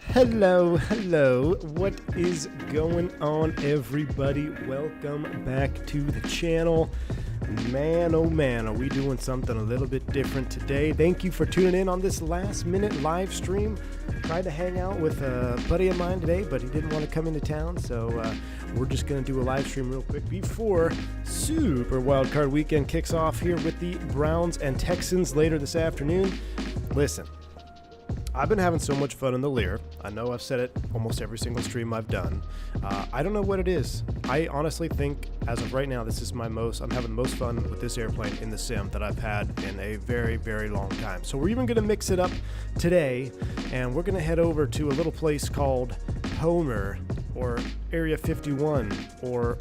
Hello. What is going on, everybody? Welcome back to the channel. Man, oh man, are we doing something a little bit different today? Thank you for tuning in on this last-minute live stream. Tried to hang out with a buddy of mine today, but he didn't want to come into town, so we're just going to do a live stream real quick before Super Wildcard Weekend kicks off here with the Browns and Texans later this afternoon. Listen, I've been having so much fun in the Lear. I know I've said it almost every single stream I've done. I don't know what it is. I honestly think, as of right now, I'm having the most fun with this airplane in the sim that I've had in a very, very long time. So we're even going to mix it up today, and we're going to head over to a little place called Homer, or Area 51, or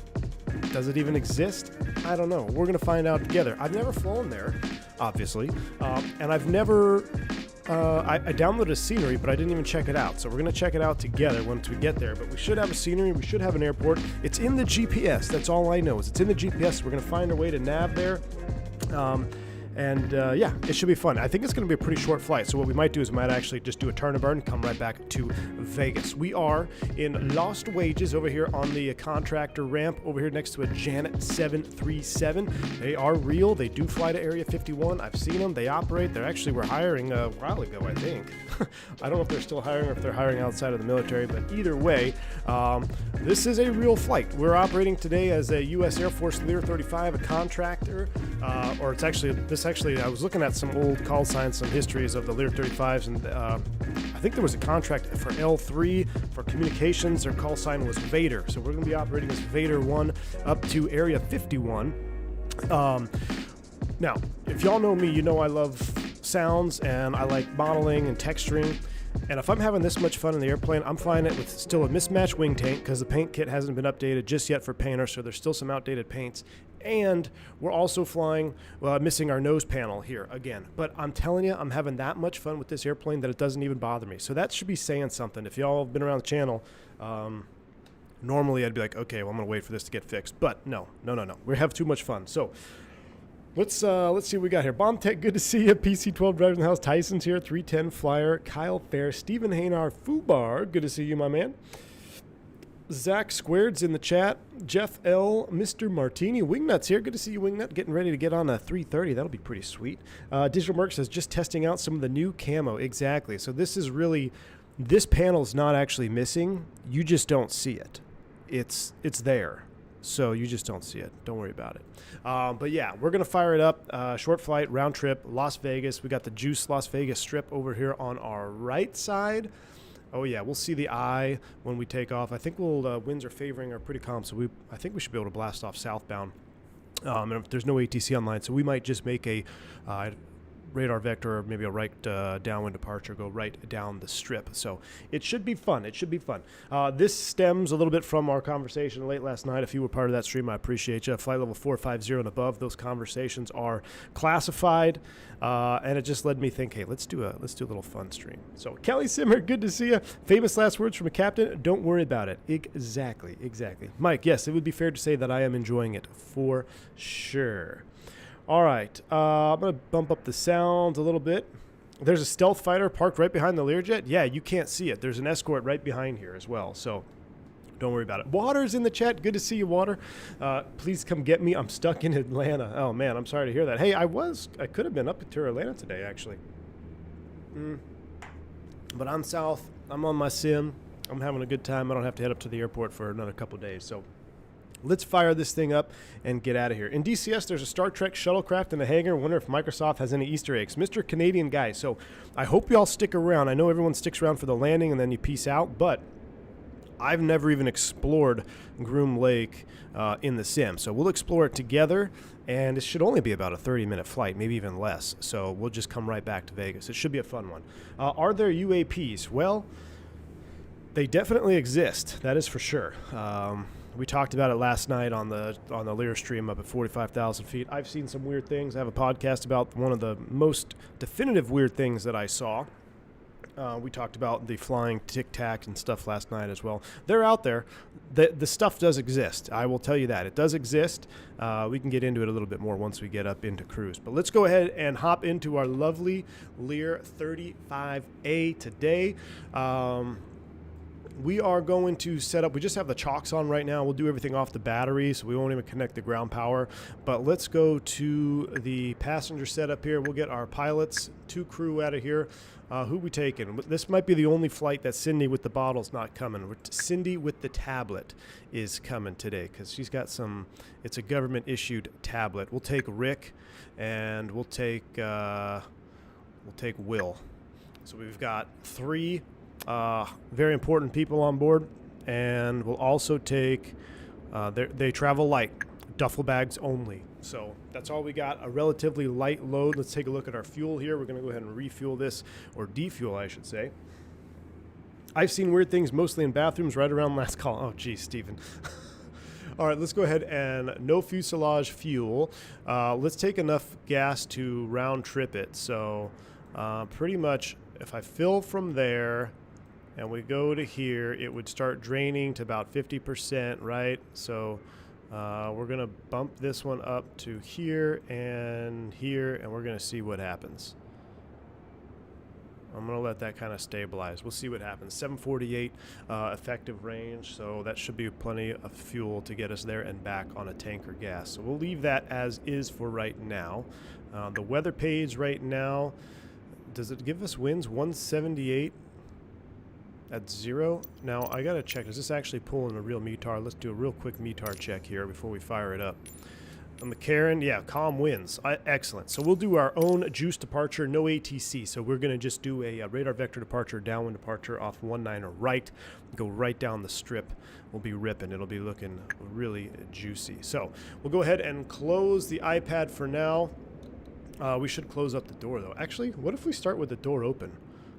does it even exist? I don't know. We're going to find out together. I've never flown there, obviously, and I've never... I downloaded a scenery, but I didn't even check it out. So we're going to check it out together once we get there. But we should have a scenery. We should have an airport. It's in the GPS. That's all I know is it's in the GPS. We're going to find our way to nav there. Yeah, it should be fun. I think it's going to be a pretty short flight. So what we might do is we might actually just do a turn and burn and come right back to Vegas. We are in Lost Wages over here on the contractor ramp over here next to a Janet 737. They are real. They do fly to Area 51. I've seen them. They operate. They actually were hiring a while ago, I think. I don't know if they're still hiring or if they're hiring outside of the military, but either way, this is a real flight. We're operating today as a U.S. Air Force Lear 35, a contractor, or it's actually, I was looking at some old call signs, some histories of the Lear 35s, and I think there was a contract for L3 for communications. Their call sign was Vader, so we're going to be operating as Vader 1 up to Area 51. Now, if y'all know me, you know I love sounds and I like modeling and texturing. And if I'm having this much fun in the airplane, I'm flying it with still a mismatched wing tank because the paint kit hasn't been updated just yet for painters, so there's still some outdated paints. And we're also flying, missing our nose panel here again. But I'm telling you, I'm having that much fun with this airplane that it doesn't even bother me. So that should be saying something. If y'all have been around the channel, normally I'd be like, okay, well, I'm going to wait for this to get fixed. But no. We have too much fun. So let's see what we got here. Bomb Tech, good to see you. PC12 driver in the house. Tyson's here. 310 Flyer. Kyle Fair. Stephen Haynar. Fubar. Good to see you, my man. Zach Squared's in the chat. Jeff L. Mr. Martini. Wingnut's here. Good to see you, Wingnut. Getting ready to get on a 330. That'll be pretty sweet. Digital Merc says just testing out some of the new camo. Exactly. So this panel's not actually missing. You just don't see it. It's there. So you just don't see it. Don't worry about it. But yeah, we're going to fire it up. Short flight, round trip, Las Vegas. We got the Juice Las Vegas Strip over here on our right side. Oh yeah, we'll see the eye when we take off. I think winds are favoring are pretty calm, so I think we should be able to blast off southbound. And if there's no ATC online, so we might just make a radar vector, or maybe a right downwind departure, go right down the strip. So it should be fun. This stems a little bit from our conversation late last night. If you were part of that stream, I appreciate you. Flight level 450 and above, those conversations are classified, and it just led me think, hey, let's do a little fun stream. So Kelly Simmer, good to see you. Famous last words from a captain. Don't worry about it. Exactly. Mike, yes, it would be fair to say that I am enjoying it for sure. All right, I'm going to bump up the sound a little bit. There's a stealth fighter parked right behind the Learjet. Yeah, you can't see it. There's an escort right behind here as well, so don't worry about it. Water's in the chat. Good to see you, Water. Please come get me. I'm stuck in Atlanta. Oh, man, I'm sorry to hear that. Hey, I could have been up to Atlanta today, actually. But I'm south. I'm on my sim. I'm having a good time. I don't have to head up to the airport for another couple of days, so let's fire this thing up and get out of here. In DCS, there's a Star Trek shuttlecraft in the hangar. Wonder if Microsoft has any Easter eggs. Mr. Canadian guy, so I hope you all stick around. I know everyone sticks around for the landing and then you peace out, but I've never even explored Groom Lake in the sim. So we'll explore it together, and it should only be about a 30-minute flight, maybe even less. So we'll just come right back to Vegas. It should be a fun one. Are there UAPs? Well, they definitely exist. That is for sure. We talked about it last night on the Lear stream up at 45,000 feet. I've seen some weird things. I have a podcast about one of the most definitive weird things that I saw. We talked about the flying Tic Tac and stuff last night as well. They're out there. The stuff does exist. I will tell you that. It does exist. We can get into it a little bit more once we get up into cruise. But let's go ahead and hop into our lovely Lear 35A today. We are going to set up, we just have the chocks on right now. We'll do everything off the battery, so we won't even connect the ground power. But let's go to the passenger setup here. We'll get our pilots, 2 crew out of here. Who we taking? This might be the only flight that Cindy with the bottle's not coming. Cindy with the tablet is coming today because she's got some, it's a government-issued tablet. We'll take Rick, and we'll take Will. So we've got 3 very important people on board, and we'll also take they travel light, duffel bags only. So that's all we got, a relatively light load. Let's take a look at our fuel here. We're going to go ahead and refuel this, or defuel I should say. I've seen weird things mostly in bathrooms right around last call. Oh geez, Stephen. All right, let's go ahead and no fuselage fuel. Let's take enough gas to round trip it. So pretty much if I fill from there and we go to here, it would start draining to about 50%, right? So we're going to bump this one up to here, and we're going to see what happens. I'm going to let that kind of stabilize. We'll see what happens. 748 effective range, so that should be plenty of fuel to get us there and back on a tanker gas. So we'll leave that as is for right now. The weather page right now, does it give us winds? 178 at 0. Now I gotta check, is this actually pulling a real METAR? Let's do a real quick METAR check here before we fire it up. On the Karen, yeah, calm winds. Excellent. So we'll do our own juice departure, no ATC. So we're gonna just do a radar vector departure, downwind departure off 19er right, go right down the strip. We'll be ripping. It'll be looking really juicy. So we'll go ahead and close the iPad for now. We should close up the door though. Actually, what if we start with the door open?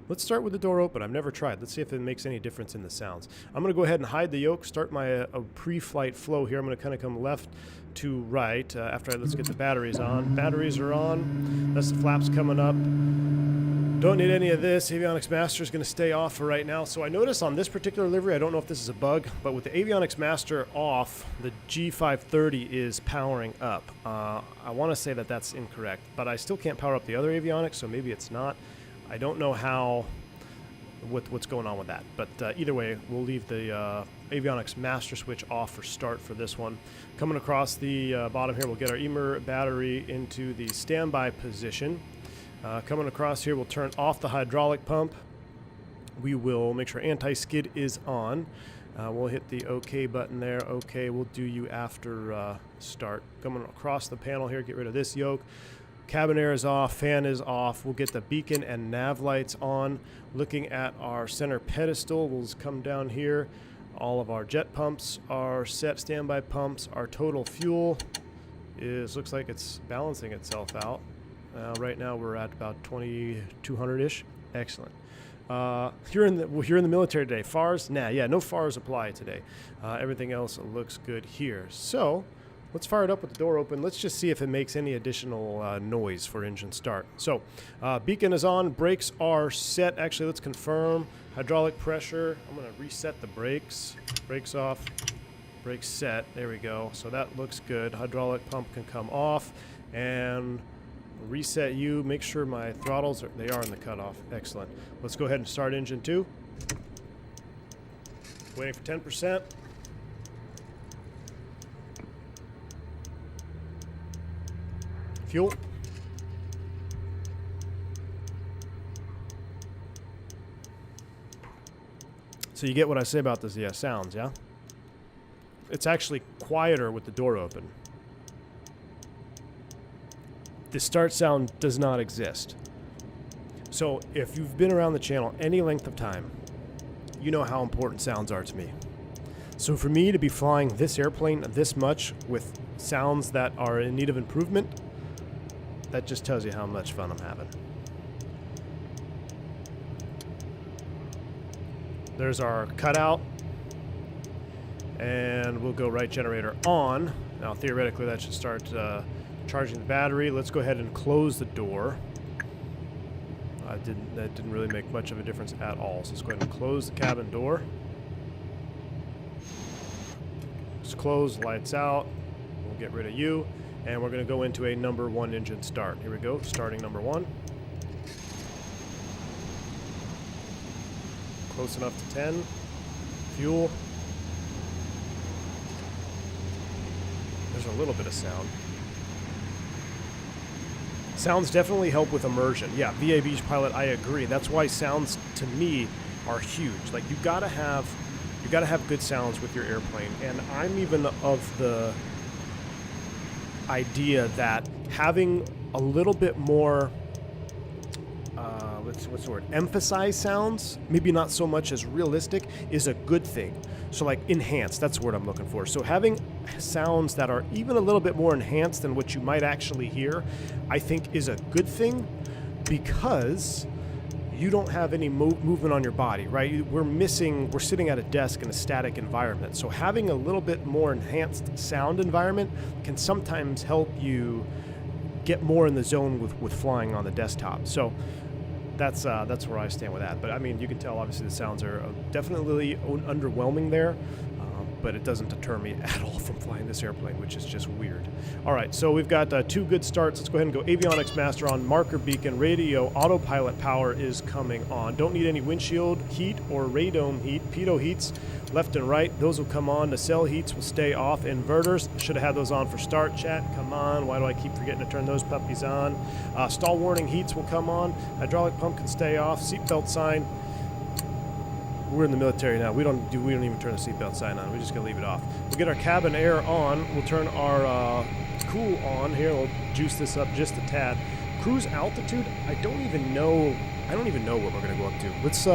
Let's start with the door open. I've never tried. Let's see if it makes any difference in the sounds. I'm going to go ahead and hide the yoke, start my pre-flight flow here. I'm going to kind of come left to right after let's get the batteries on. Batteries are on. That's the flaps coming up. Don't need any of this. Avionics Master is going to stay off for right now. So I notice on this particular livery, I don't know if this is a bug, but with the Avionics Master off, the G530 is powering up. I want to say that that's incorrect, but I still can't power up the other avionics, so maybe it's not. I don't know what's going on with that, but either way, we'll leave the Avionics Master switch off for start for this one. Coming across the bottom here, we'll get our EMER battery into the standby position. Coming across here, we'll turn off the hydraulic pump. We will make sure anti-skid is on. We'll hit the OK button there. OK, we'll do you after start. Coming across the panel here, get rid of this yoke. Cabin air is off, fan is off. We'll get the beacon and nav lights on. Looking at our center pedestal, we'll come down here. All of our jet pumps are set, standby pumps. Our total fuel looks like it's balancing itself out. Right now we're at about 2,200-ish. Excellent. You're in the military today. FARs? Nah, yeah, no FARs apply today. Everything else looks good here. So let's fire it up with the door open. Let's just see if it makes any additional noise for engine start. So beacon is on, brakes are set. Actually, let's confirm hydraulic pressure. I'm going to reset the brakes. Brakes off, brakes set. There we go. So that looks good. Hydraulic pump can come off, and reset you. Make sure my throttles they are in the cutoff. Excellent. Let's go ahead and start engine 2. Waiting for 10%. Fuel. So you get what I say about this, yeah, sounds, yeah? It's actually quieter with the door open. The start sound does not exist. So if you've been around the channel any length of time, you know how important sounds are to me. So for me to be flying this airplane this much with sounds that are in need of improvement, that just tells you how much fun I'm having. There's our cutout, and we'll go right generator on. Now theoretically that should start charging the battery. Let's go ahead and close the door. That didn't really make much of a difference at all. So let's go ahead and close the cabin door. Just close, lights out. We'll get rid of you. And we're going to go into a number 1 engine start. Here we go, starting number 1. Close enough to 10. Fuel. There's a little bit of sound. Sounds definitely help with immersion. Yeah, VA Beach Pilot, I agree. That's why sounds to me are huge. Like you gotta have good sounds with your airplane. And I'm even of the idea that having a little bit more what's the word? Emphasize sounds, maybe not so much as realistic, is a good thing. So like enhanced, that's the word I'm looking for. So having sounds that are even a little bit more enhanced than what you might actually hear, I think is a good thing, because you don't have any movement on your body, right? We're sitting at a desk in a static environment. So having a little bit more enhanced sound environment can sometimes help you get more in the zone with flying on the desktop. So that's where I stand with that. But I mean, you can tell obviously the sounds are definitely underwhelming there, but it doesn't deter me at all from flying this airplane, which is just weird. All right, so we've got 2 good starts. Let's go ahead and go avionics master on, marker beacon, radio, autopilot power is coming on. Don't need any windshield heat or radome heat. Pitot heats left and right, those will come on. Nacelle heats will stay off. Inverters, should have had those on for start. Chat, come on. Why do I keep forgetting to turn those puppies on? Stall warning heats will come on. Hydraulic pump can stay off. Seatbelt sign. We're in the military now. We don't even turn the seatbelt sign on. We just gonna leave it off. We'll get our cabin air on. We'll turn our cool on here. We'll juice this up just a tad. Cruise altitude, I don't even know what we're gonna go up to. Let's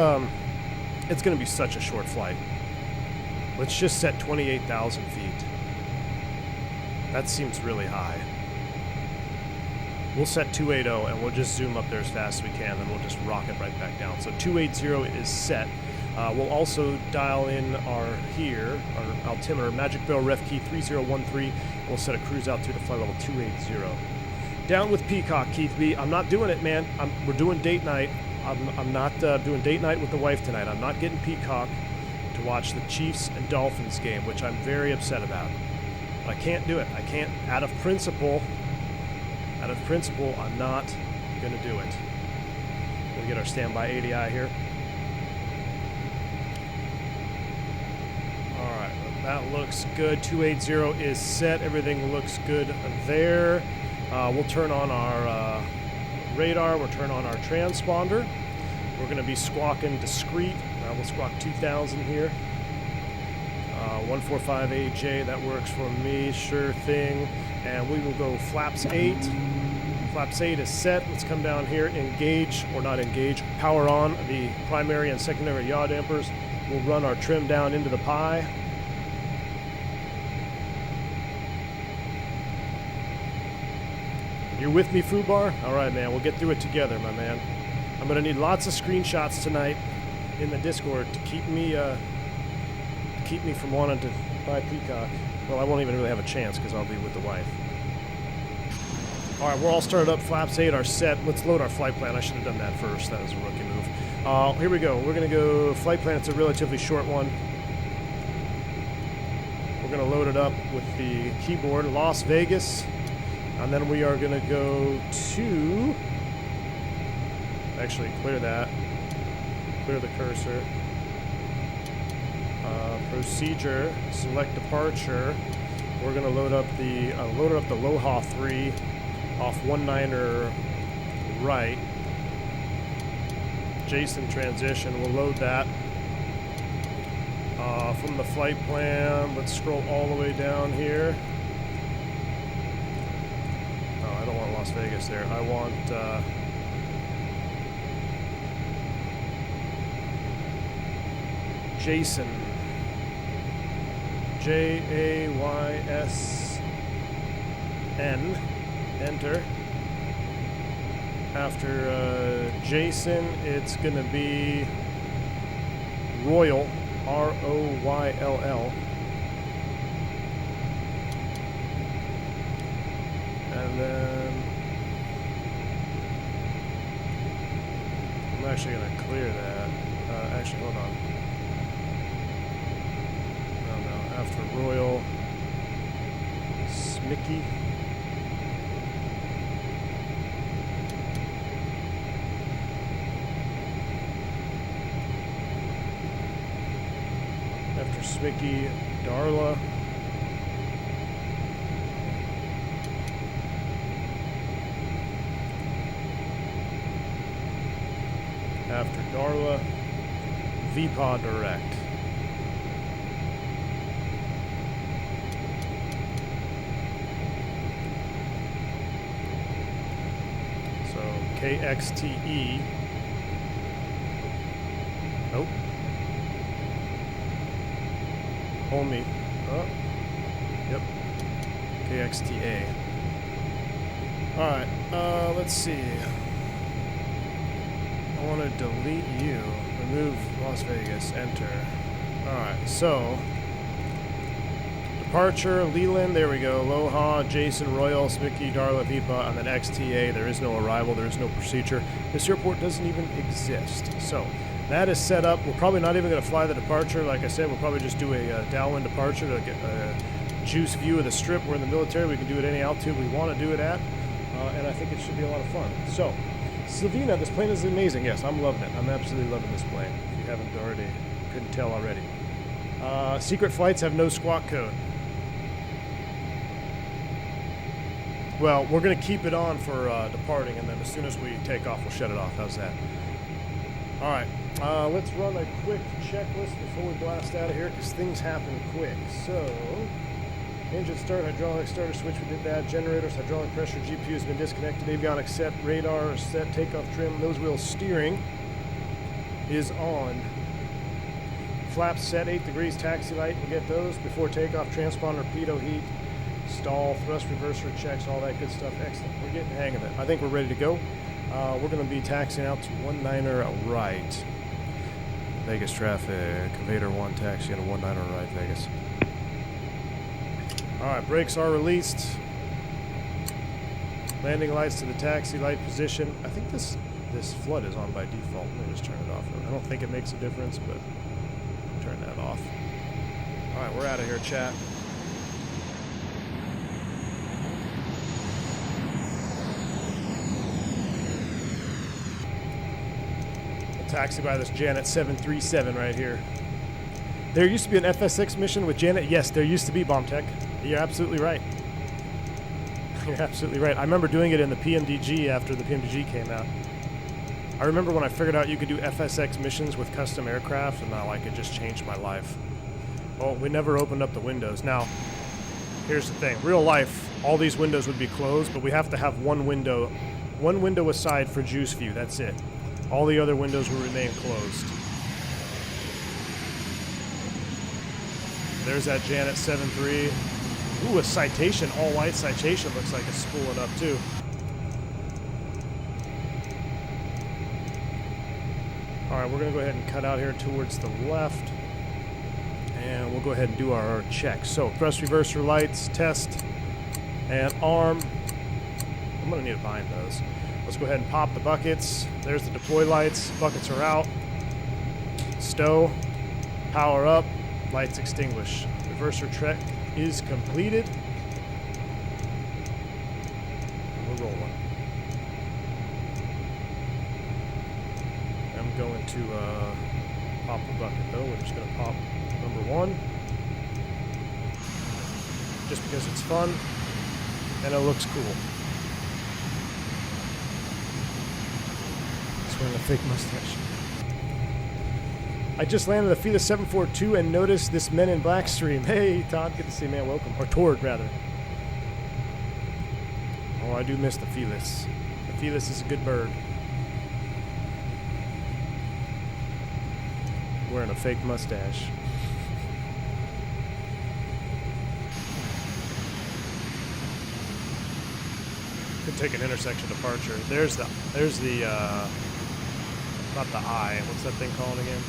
it's gonna be such a short flight. Let's just set 28,000 feet. That seems really high. We'll set 280 and we'll just zoom up there as fast as we can, and we'll just rock it right back down. So 280 is set. We'll also dial in our altimeter, Magic Barrel Ref Key 3013. We'll set a cruise altitude to flight level 280. Down with Peacock, Keith B. I'm not doing it, man. We're doing date night. I'm not doing date night with the wife tonight. I'm not getting Peacock to watch the Chiefs and Dolphins game, which I'm very upset about. I can't do it. I can't. Out of principle, I'm not going to do it. We'll get our standby ADI here. All right, that looks good. 280 is set. Everything looks good there. We'll turn on our radar. We'll turn on our transponder. We're going to be squawking discreet. We'll squawk 2000 here. 145 AJ, that works for me, sure thing. And we will go flaps 8. Flaps 8 is set. Let's come down here, engage, or not engage, power on the primary and secondary yaw dampers. We'll run our trim down into the pie. You're with me, Fubar? All right, man, we'll get through it together, my man. I'm going to need lots of screenshots tonight in the Discord to keep me from wanting to buy Peacock. Well, I won't even really have a chance because I'll be with the wife. All right, we're all started up. Flaps 8 are set. Let's load our flight plan. I should have done that first. That was a rookie move. Here we go. We're going to go flight plan. It's a relatively short one. We're going to load it up with the keyboard, Las Vegas. And then we are going to go to... Actually, clear that. Clear the cursor. Procedure, select departure. We're going to load up the Loha 3 off 19er right. Jason transition. We'll load that. From the flight plan, let's scroll all the way down here. Oh, I don't want Las Vegas there. I want... Jason. Jaysn. Enter. After Jason, it's going to be Royal. Royll. And then actually going to clear that. Actually, hold on. No, after Royal, Smicky. After Smicky, Darla. After Darla, VPA Direct. So KXTE. Nope. Hold me. Oh. Yep. KXTA. Alright, let's see. I want to delete you. Remove Las Vegas. Enter. Alright, so departure, Leland, there we go. Aloha, Jason, Royal, Smicky, Darla, Vipa, and then XTA. There is no arrival, there is no procedure. This airport doesn't even exist. So that is set up. We're probably not even going to fly the departure. Like I said, we'll probably just do a downwind departure to get a juice view of the strip. We're in the military. We can do it any altitude we want to do it at. And I think it should be a lot of fun. So, Slovenia, this plane is amazing. Yes, I'm loving it. I'm absolutely loving this plane. If you haven't already, couldn't tell already. Secret flights have no squawk code. Well, we're going to keep it on for departing, and then as soon as we take off, we'll shut it off. How's that? All right. Let's run a quick checklist before we blast out of here, because things happen quick. So, engine start, hydraulic starter switch, we did that. Generators, hydraulic pressure, GPU has been disconnected. Avionics set, radar set, takeoff trim, nose wheel steering is on. Flaps set, 8 degrees, taxi light, we'll get those. Before takeoff, transponder, pitot heat, stall, thrust reverser checks, all that good stuff. Excellent. We're getting the hang of it. I think we're ready to go. We're going to be taxiing out to 19er right. Vegas traffic, Vader 1 taxi and a 19er right, Vegas. Alright, brakes are released. Landing lights to the taxi light position. I think this flood is on by default. Let me just turn it off. I don't think it makes a difference, but turn that off. Alright, we're out of here, chat. We'll taxi by this Janet 737 right here. There used to be an FSX mission with Janet. Yes, there used to be, BombTech. You're absolutely right. You're absolutely right. I remember doing it in the PMDG after the PMDG came out. I remember when I figured out you could do FSX missions with custom aircraft, and it just changed my life. Well, we never opened up the windows. Now, here's the thing. Real life, all these windows would be closed, but we have to have one window aside for juice view. That's it. All the other windows will remain closed. There's that Janet 7.3. Ooh, a citation, all white citation looks like it's spooling up too. Alright, we're going to go ahead and cut out here towards the left. And we'll go ahead and do our check. So, thrust reverser lights, test, and arm. I'm going to need to bind those. Let's go ahead and pop the buckets. There's the deploy lights. Buckets are out. Stow. Power up. Lights extinguish. Reverser trek is completed. We're rolling. I'm going to pop the bucket though. We're just going to pop number 1. Just because it's fun and it looks cool. He's wearing a fake mustache. I just landed the Felis 742 and noticed this Men in Black stream. Hey, Todd, good to see you, man. Welcome. Or Tord, rather. Oh, I do miss the Felis. The Felis is a good bird. Wearing a fake mustache. Could take an intersection departure. There's the not the eye. What's that thing called again?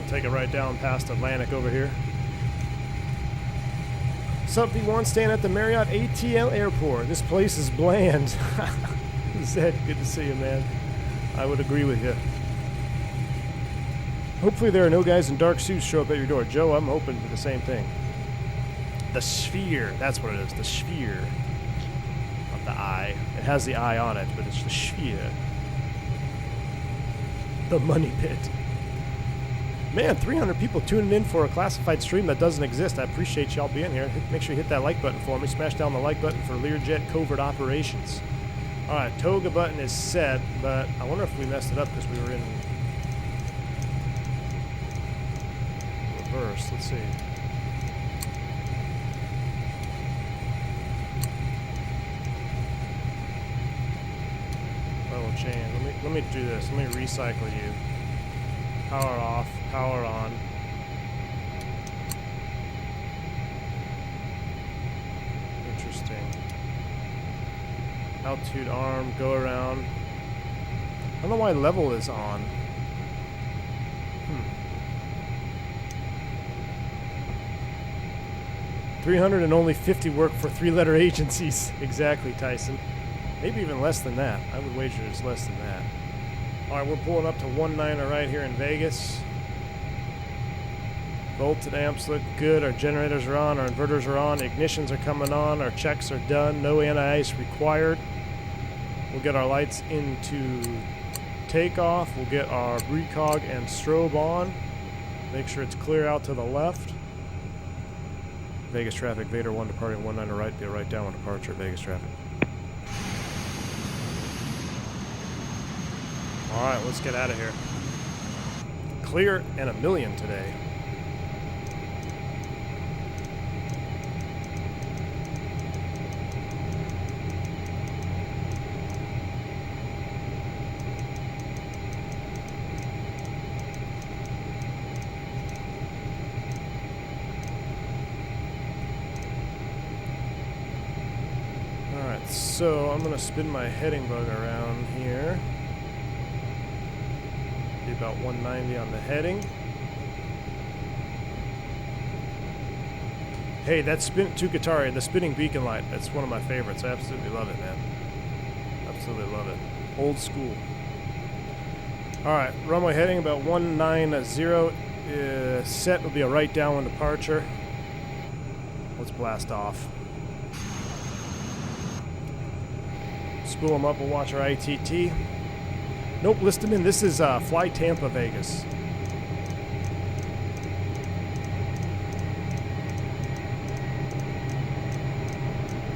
Take it right down past Atlantic over here. Sup, V1, staying at the Marriott ATL Airport. This place is bland. Zed, good to see you, man. I would agree with you. Hopefully there are no guys in dark suits show up at your door. Joe, I'm hoping for the same thing. The sphere. That's what it is. The sphere. Not the eye. It has the eye on it, but it's the sphere. The money pit. Man, 300 people tuning in for a classified stream that doesn't exist. I appreciate y'all being here. Make sure you hit that like button for me. Smash down the like button for Learjet Covert Operations. Alright, Toga button is set, but I wonder if we messed it up because we were in reverse. Let's see. Level chain. Let me do this. Let me recycle you. Power off, power on. Interesting. Altitude arm, go around. I don't know why level is on. 300 and only 50 work for 3-letter agencies. Exactly, Tyson. Maybe even less than that. I would wager it's less than that. Alright, we're pulling up to 1.9 right here in Vegas. Volted amps look good. Our generators are on. Our inverters are on. Ignitions are coming on. Our checks are done. No anti-ice required. We'll get our lights into takeoff. We'll get our recog and strobe on. Make sure it's clear out to the left. Vegas traffic, Vader 1 departing 1.9 right. Be a right downwind departure, Vegas traffic. Alright, let's get out of here. Clear and 1,000,000 today. Alright, so I'm going to spin my heading bug around here. About 190 on the heading. Hey, that spin Tukatari, the spinning beacon light, that's one of my favorites. I absolutely love it, man. Absolutely love it. Old school. Alright, runway heading about 190. Set will be a right downwind departure. Let's blast off. Spool them up, we'll watch our ITT. Nope, list them in. This is Fly Tampa, Vegas.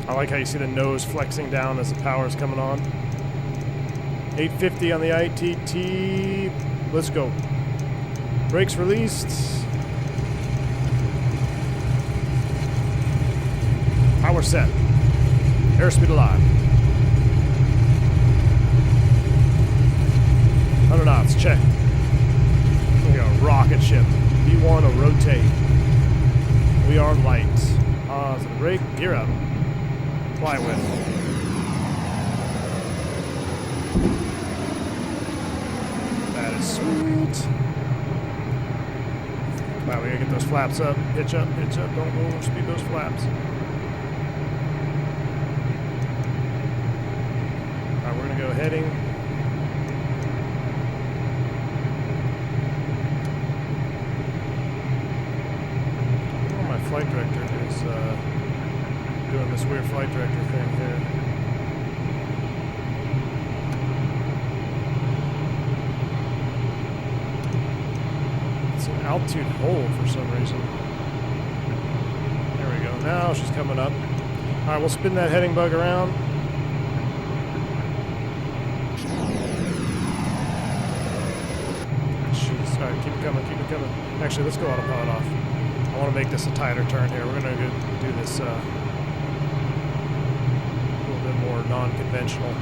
I like how you see the nose flexing down as the power is coming on. 850 on the ITT. Let's go. Brakes released. Power set. Airspeed alive. 100 knots, check. We are a rocket ship. V1 will rotate. We are light. Pause and brake, gear up. Fly with. That is sweet. Wow, we gotta get those flaps up. Pitch up, pitch up. Don't go overspeed those flaps. Alright, we're gonna go heading. Flight director is doing this weird flight director thing here. It's an altitude hold for some reason. There we go. Now she's coming up. Alright, we'll spin that heading bug around. Jeez. Alright, keep it coming, keep it coming. Actually, let's go autopilot off. I want to make this a tighter turn here. We're going to do this a little bit more non-conventional.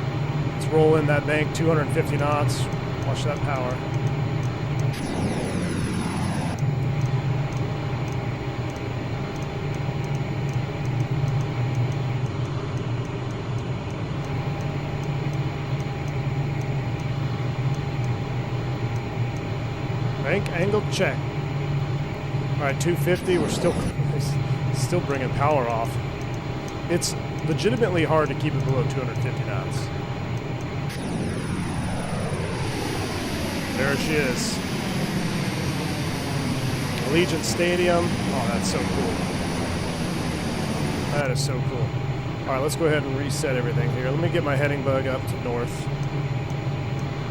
Let's roll in that bank, 250 knots. Watch that power. Bank angle check. All right, 250. We're still still bringing power off. It's legitimately hard to keep it below 250 knots. There she is. Allegiant Stadium. Oh, that's so cool. That is so cool. All right, let's go ahead and reset everything here. Let me get my heading bug up to north.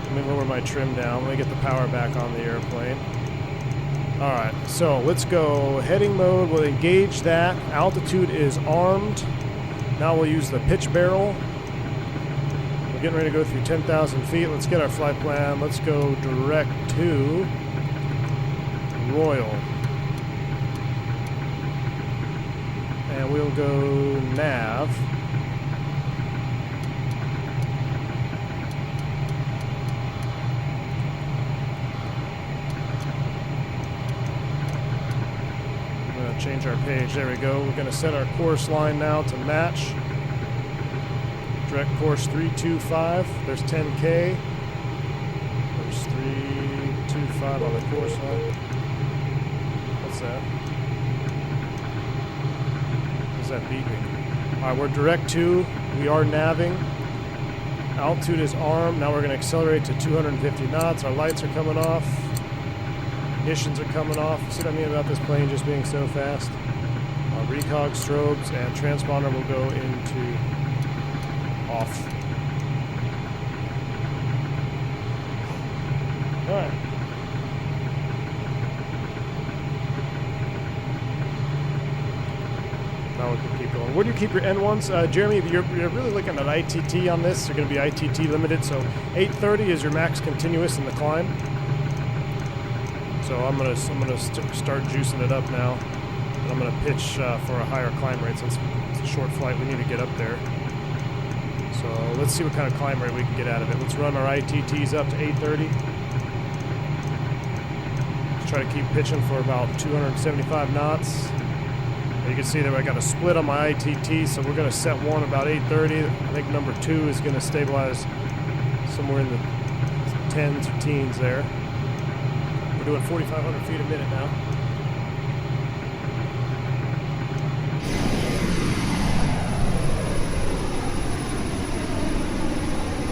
Let me lower my trim down. Let me get the power back on the airplane. All right, so let's go heading mode. We'll engage that. Altitude is armed. Now we'll use the pitch barrel. We're getting ready to go through 10,000 feet. Let's get our flight plan. Let's go direct to Royal. And we'll go nav. I'm going to change our page. There we go. We're going to set our course line now to match. Direct course 325. There's 10K. There's 325 on the course line. What's that? What's that beeping? All right, we're direct to. We are navving. Altitude is armed. Now we're going to accelerate to 250 knots. Our lights are coming off. Ignitions are coming off. See what I mean about this plane just being so fast? Recog strobes and transponder will go into off. All right. Now we can keep going. Where do you keep your N1s? Jeremy, you're really looking at ITT on this. You're going to be ITT limited, so 830 is your max continuous in the climb. So I'm gonna start juicing it up now. And I'm gonna pitch for a higher climb rate since it's a short flight. We need to get up there. So let's see what kind of climb rate we can get out of it. Let's run our ITTs up to 830. Let's try to keep pitching for about 275 knots. You can see that I got a split on my ITT, so we're going to set one about 830. I think number 2 is going to stabilize somewhere in the 10s or teens there. We're doing 4,500 feet a minute now.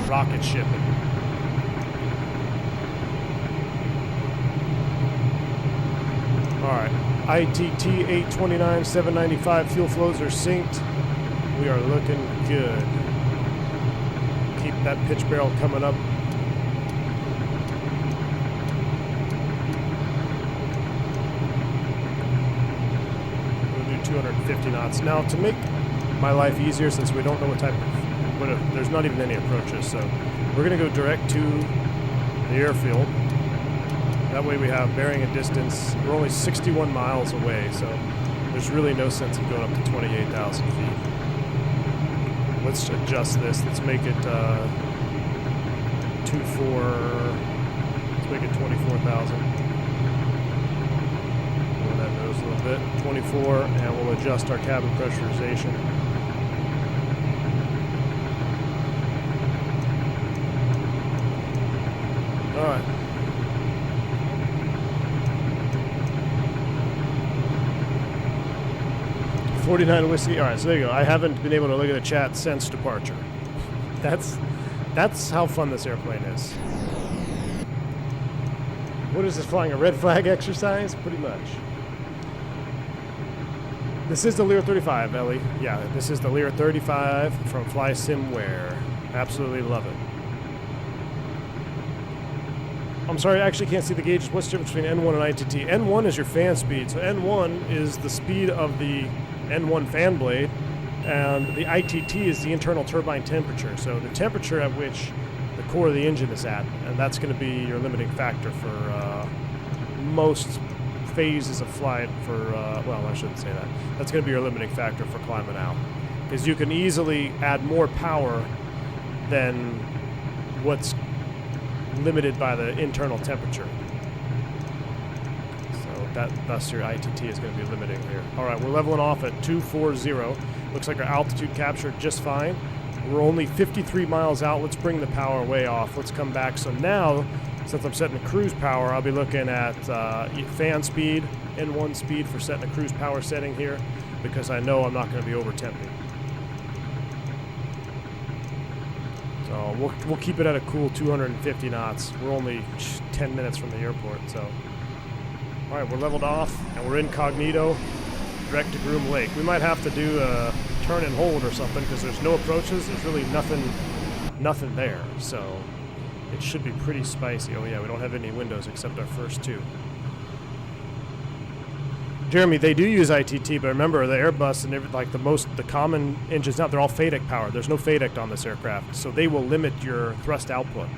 Rocket shipping. All right, ITT 829, 795 fuel flows are synced. We are looking good. Keep that pitch barrel coming up. We'll do 250 knots. Now, to make my life easier, since we don't know what type of there's not even any approaches, so we're going to go direct to the airfield. That way we have bearing and distance. We're only 61 miles away, so there's really no sense in going up to 28,000 feet. Let's adjust this. Let's make it 24. Let's make it 24,000. Lower that nose a little bit. 24, and we'll adjust our cabin pressurization. All right. $49 whiskey. All right, so there you go. I haven't been able to look at the chat since departure. That's how fun this airplane is. What is this, flying a red flag exercise? Pretty much. This is the Lear 35, Ellie. Yeah, this is the Lear 35 from FlySimWare. Absolutely love it. I'm sorry, I actually can't see the gauges. What's the difference between N1 and ITT? N1 is your fan speed. So N1 is the speed of the N1 fan blade, and the ITT is the internal turbine temperature. So the temperature at which the core of the engine is at, and that's going to be your limiting factor for most phases of flight for, well, I shouldn't say that. That's going to be your limiting factor for climbing out. Because you can easily add more power than what's limited by the internal temperature. So thus your ITT is going to be limiting here. All right, we're leveling off at 240. Looks like our altitude captured just fine. We're only 53 miles out. Let's bring the power way off. Let's come back. So now, since I'm setting the cruise power, I'll be looking at fan speed, N1 speed for setting a cruise power setting here. because I know I'm not going to be over-temping. So we'll keep it at a cool 250 knots. We're only 10 minutes from the airport, so. All right, we're leveled off, and we're incognito, direct to Groom Lake. We might have to do a turn and hold or something, because there's no approaches. There's really nothing there, so it should be pretty spicy. Oh yeah, we don't have any windows except our first two. Jeremy, they do use ITT, but remember the Airbus and like the common engines now, they're all FADEC powered. There's no FADEC on this aircraft, so they will limit your thrust output.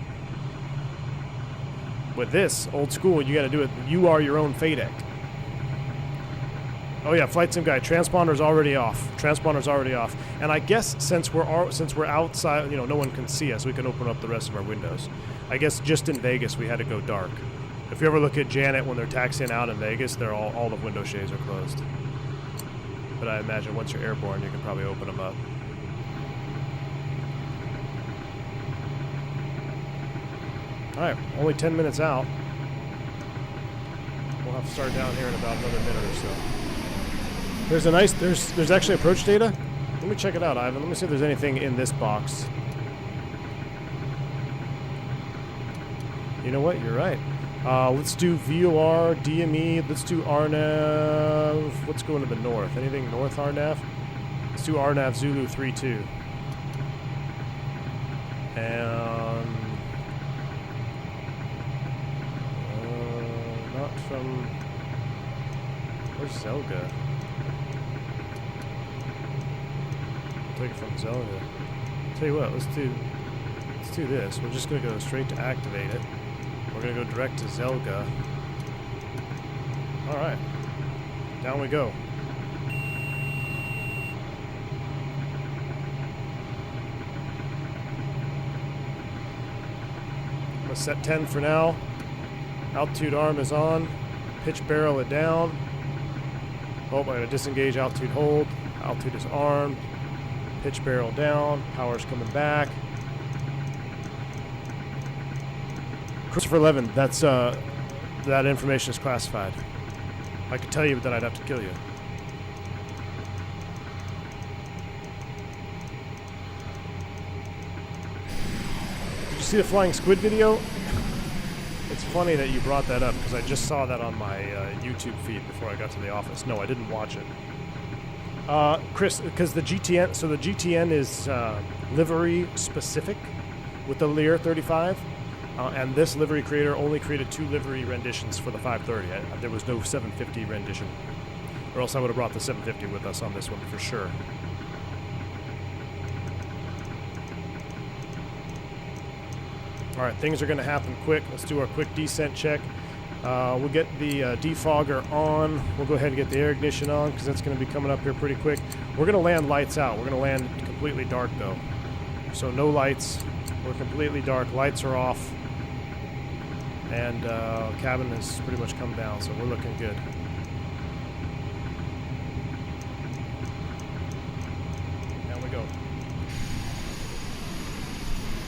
With this, old school, you got to do it. You are your own FADEC. Oh yeah, flight sim guy, transponder's already off. Transponder's already off. And I guess since we're outside, you know, no one can see us, we can open up the rest of our windows. I guess just in Vegas we had to go dark. If you ever look at Janet when they're taxiing out in Vegas, they're all the window shades are closed. But I imagine once you're airborne, you can probably open them up. All right, only 10 minutes out. We'll have to start down here in about another minute or so. There's actually approach data. Let me check it out, Ivan. Let me see if there's anything in this box. You know what? You're right. Let's do VOR, DME. Let's do RNAV. Let's go into the north. Anything north RNAV? Let's do RNAV Zulu 32. And not from. Where's Zelga? Take it from Zelga. Tell you what, let's do this. We're just gonna go straight to activate it. We're gonna go direct to Zelga. All right, down we go. I'm gonna set 10 for now. Altitude arm is on. Pitch barrel it down. Oh, I'm gonna disengage altitude hold. Altitude is armed. Pitch barrel down. Power's coming back. Christopher 11, that's that information is classified. I could tell you, but then I'd have to kill you. Did you see the flying squid video? It's funny that you brought that up because I just saw that on my YouTube feed before I got to the office. No, I didn't watch it. Chris, because the GTN, so the GTN is livery specific with the Lear 35. And this livery creator only created 2 livery renditions for the 530. There was no 750 rendition. Or else I would have brought the 750 with us on this one for sure. Alright, things are going to happen quick. Let's do our quick descent check. We'll get the defogger on. We'll go ahead and get the air ignition on because that's going to be coming up here pretty quick. We're going to land lights out. We're going to land completely dark though. So no lights. We're completely dark. Lights are off. And cabin has pretty much come down, so we're looking good. Down we go.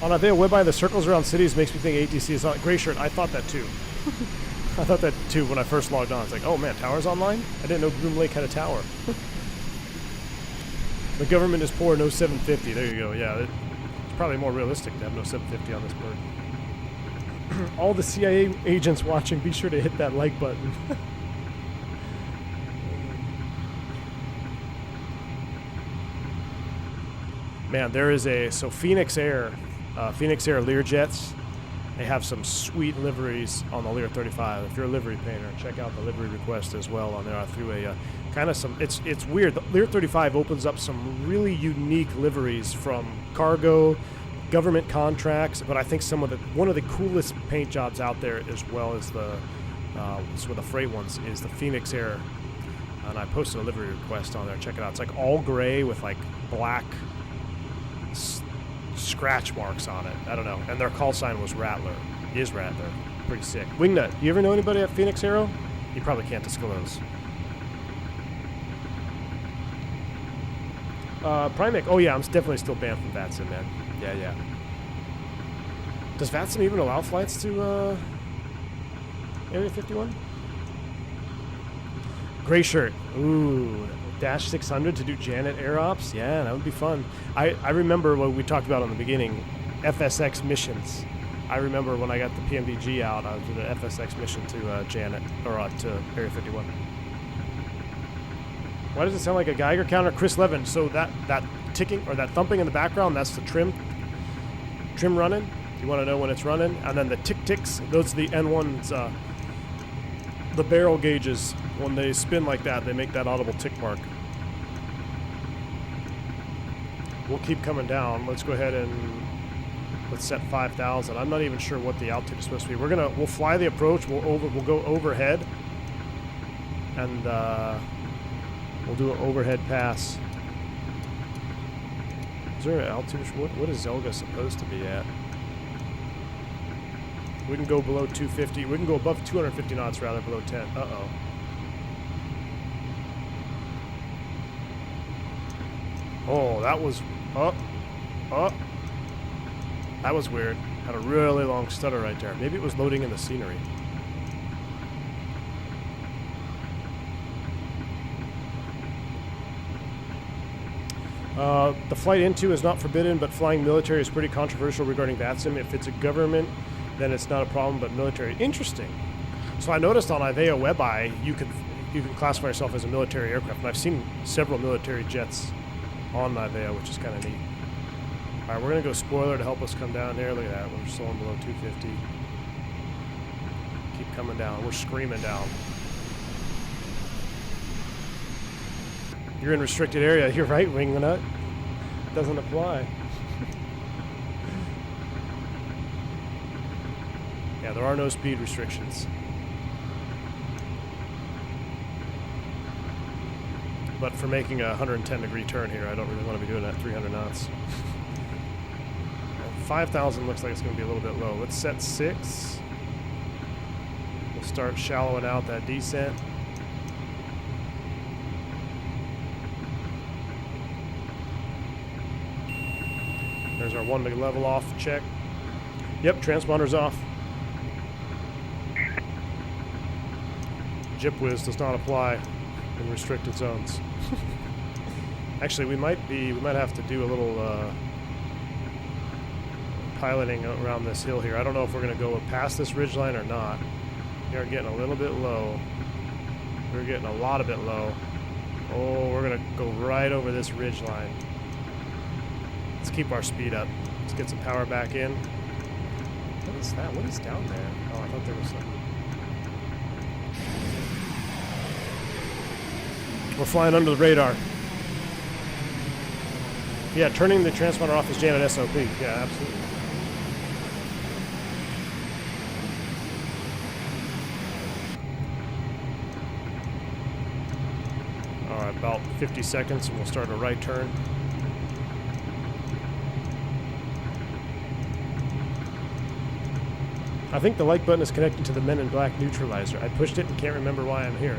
On Aveo Webeye, the circles around cities makes me think ATC is on. Gray shirt, I thought that too. I thought that too when I first logged on. It's like, oh man, tower's online? I didn't know Groom Lake had a tower. The government is poor, no 750. There you go, yeah. It's probably more realistic to have no 750 on this bird. All the CIA agents watching, be sure to hit that like button. Man, there is so Fenix Air Learjets, they have some sweet liveries on the Lear 35. If you're a livery painter, check out the livery request as well on there. I threw a kind of some, it's weird. The Lear 35 opens up some really unique liveries from cargo, government contracts, but I think one of the coolest paint jobs out there, as well as the some of the freight ones, is the Fenix Air. And I posted a livery request on there. Check it out. It's like all gray with like black scratch marks on it. I don't know. And their call sign was Rattler. Is Rattler. Pretty sick. Wingnut, do you ever know anybody at Fenix Aero? You probably can't disclose. Primex. Oh yeah, I'm definitely still banned from VATSIM, man. Yeah. Does VATSIM even allow flights to Area 51? Gray shirt. Ooh. Dash 600 to do Janet Air Ops? Yeah, that would be fun. I remember what we talked about in the beginning, FSX missions. I remember when I got the PMDG out, I did an FSX mission to Janet, or to Area 51. Why does it sound like a Geiger counter? Chris Levin, so that ticking, or that thumping in the background, that's the trim running. You want to know when it's running. And then the tick-ticks, those are the N1s, the barrel gauges. When they spin like that, they make that audible tick mark. We'll keep coming down. Let's go ahead and let's set 5,000. I'm not even sure what the altitude is supposed to be. We'll fly the approach. We'll go overhead, and we'll do an overhead pass. Is there an altitude? What is Zelga supposed to be at? We can go below 250. We can go above 250 knots, rather, below 10. Uh-oh. Oh, that was... That was weird. Had a really long stutter right there. Maybe it was loading in the scenery. The flight into is not forbidden, but flying military is pretty controversial regarding VATSIM. If it's a government, then it's not a problem, but military. Interesting. So I noticed on Ivea WebEye, you can classify yourself as a military aircraft, and I've seen several military jets on Ivea, which is kind of neat. All right, we're going to go spoiler to help us come down here. Look at that. We're slowing below 250. Keep coming down. We're screaming down. You're in restricted area. You're right, Wingnut. Doesn't apply. Yeah, there are no speed restrictions. But for making a 110-degree turn here, I don't really want to be doing that 300 knots. 5,000 looks like it's going to be a little bit low. Let's set 6. We'll start shallowing out that descent. There's our 1 to level off check. Yep, transponder's off. JipWiz does not apply in restricted zones. Actually, we might have to do a little piloting around this hill here. I don't know if we're going to go past this ridgeline or not. We are getting a little bit low. We're getting a lot of it low. Oh, we're going to go right over this ridgeline. Let's keep our speed up. Let's get some power back in. What is that? What is down there? Oh, I thought there was something. We're flying under the radar. Yeah, turning the transponder off is Janet SOP. Yeah, absolutely. All right, about 50 seconds and we'll start a right turn. I think the like button is connected to the Men in Black neutralizer. I pushed it and can't remember why I'm here.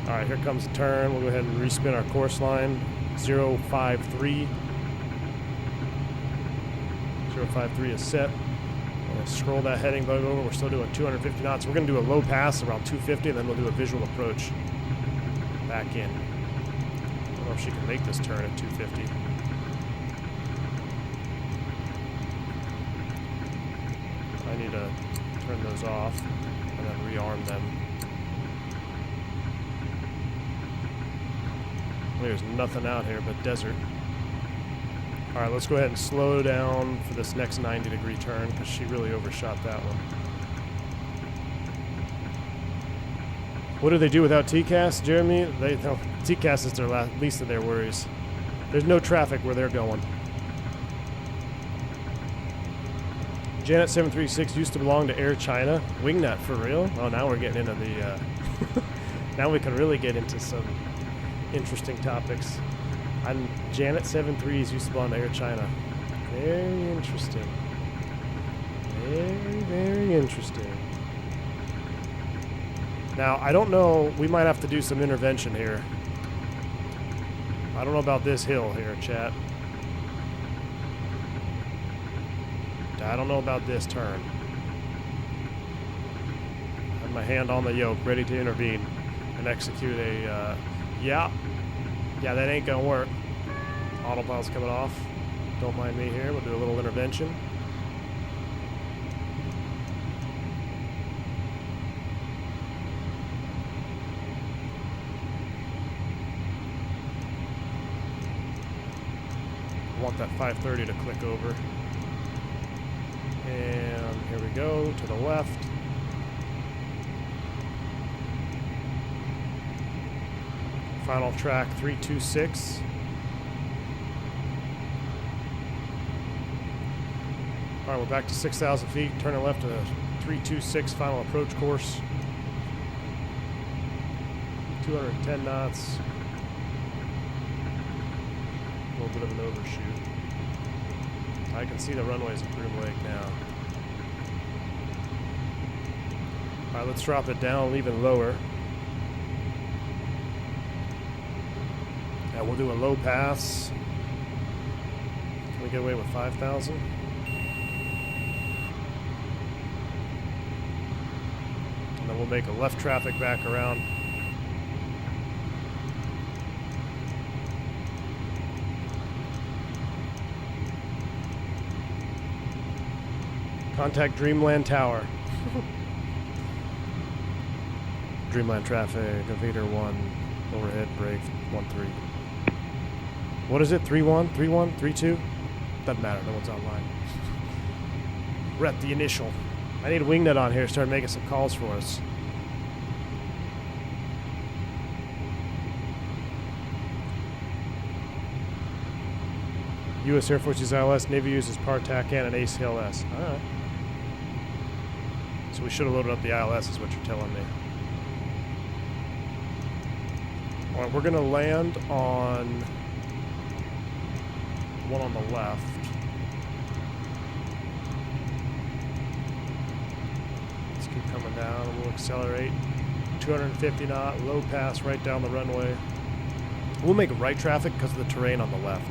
All right, here comes the turn. We'll go ahead and respin our course line. 053. 053 is set. We'll scroll that heading bug over. We're still doing 250 knots. We're going to do a low pass around 250, and then we'll do a visual approach back in. I don't know if she can make this turn at 250. I need to turn those off and then rearm them. There's nothing out here but desert. All right, let's go ahead and slow down for this next 90-degree turn because she really overshot that one. What do they do without TCAS, Jeremy? TCAS is their least of their worries. There's no traffic where they're going. Janet 736 used to belong to Air China. Wingnut, for real? Oh, now we're getting into the... now we can really get into some interesting topics. Janet 73s used to belong to Air China. Very interesting. Very, very interesting. Now, I don't know. We might have to do some intervention here. I don't know about this hill here, chat. I don't know about this turn. I have my hand on the yoke, ready to intervene. and execute a, yeah, that ain't gonna work. Autopilot's coming off. Don't mind me here, we'll do a little intervention. I want that 530 to click over. And here we go, to the left. Final track 326. All right, we're back to 6,000 feet. Turning left to 326 final approach course. 210 knots. A little bit of an overshoot. I can see the runways at Groom Lake now. All right, let's drop it down even lower. Yeah, we'll do a low pass. Can we get away with 5,000? And then we'll make a left traffic back around. Contact Dreamland Tower. Dreamland traffic, Evader 1, overhead brake 13. What is it? 31? 31? 32? Doesn't matter, no one's online. Rep the initial. I need a wing nut on here to start making some calls for us. U.S. Air Force uses ILS, Navy uses PARTAC and an ACLS. Alright. So we should have loaded up the ILS is what you're telling me. Alright, we're going to land on one on the left. Let's keep coming down and we'll accelerate. 250 knot, low pass right down the runway. We'll make right traffic because of the terrain on the left.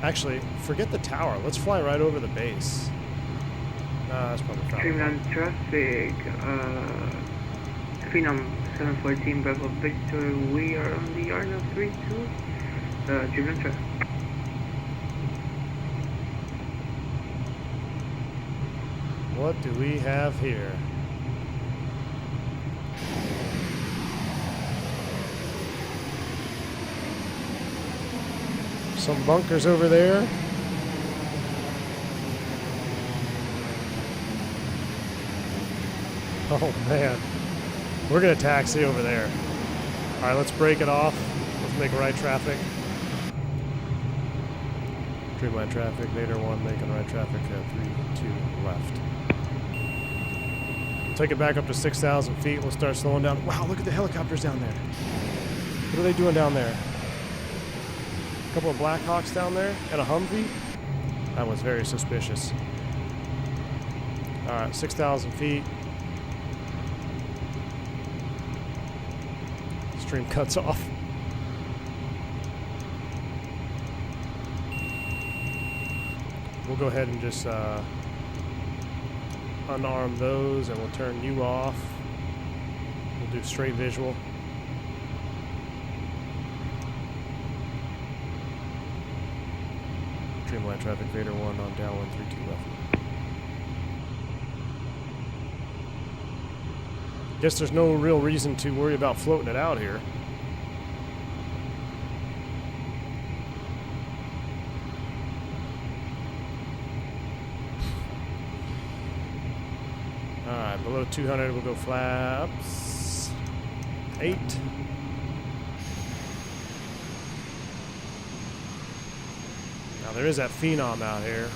Actually, forget the tower. Let's fly right over the base. Nah, that's probably fine. Dreamland traffic, Phenom 714 Bravo Victor. We are on the Arnold 32. Dreamland traffic. What do we have here? Some bunkers over there. Oh man, we're gonna taxi over there. All right, let's break it off. Let's make right traffic. Dreamland traffic, Vader 1 making right traffic at 3-2 left. We'll take it back up to 6,000 feet. We'll start slowing down. Wow, look at the helicopters down there. What are they doing down there? A couple of Blackhawks down there and a Humvee. That was very suspicious. All right, 6,000 feet. Stream cuts off. We'll go ahead and just unarm those and we'll turn you off. We'll do straight visual. Dreamland traffic, Vader 1 on downwind 32 left. Guess there's no real reason to worry about floating it out here. Alright, below 200 we'll go flaps 8. Now there is that Phenom out here.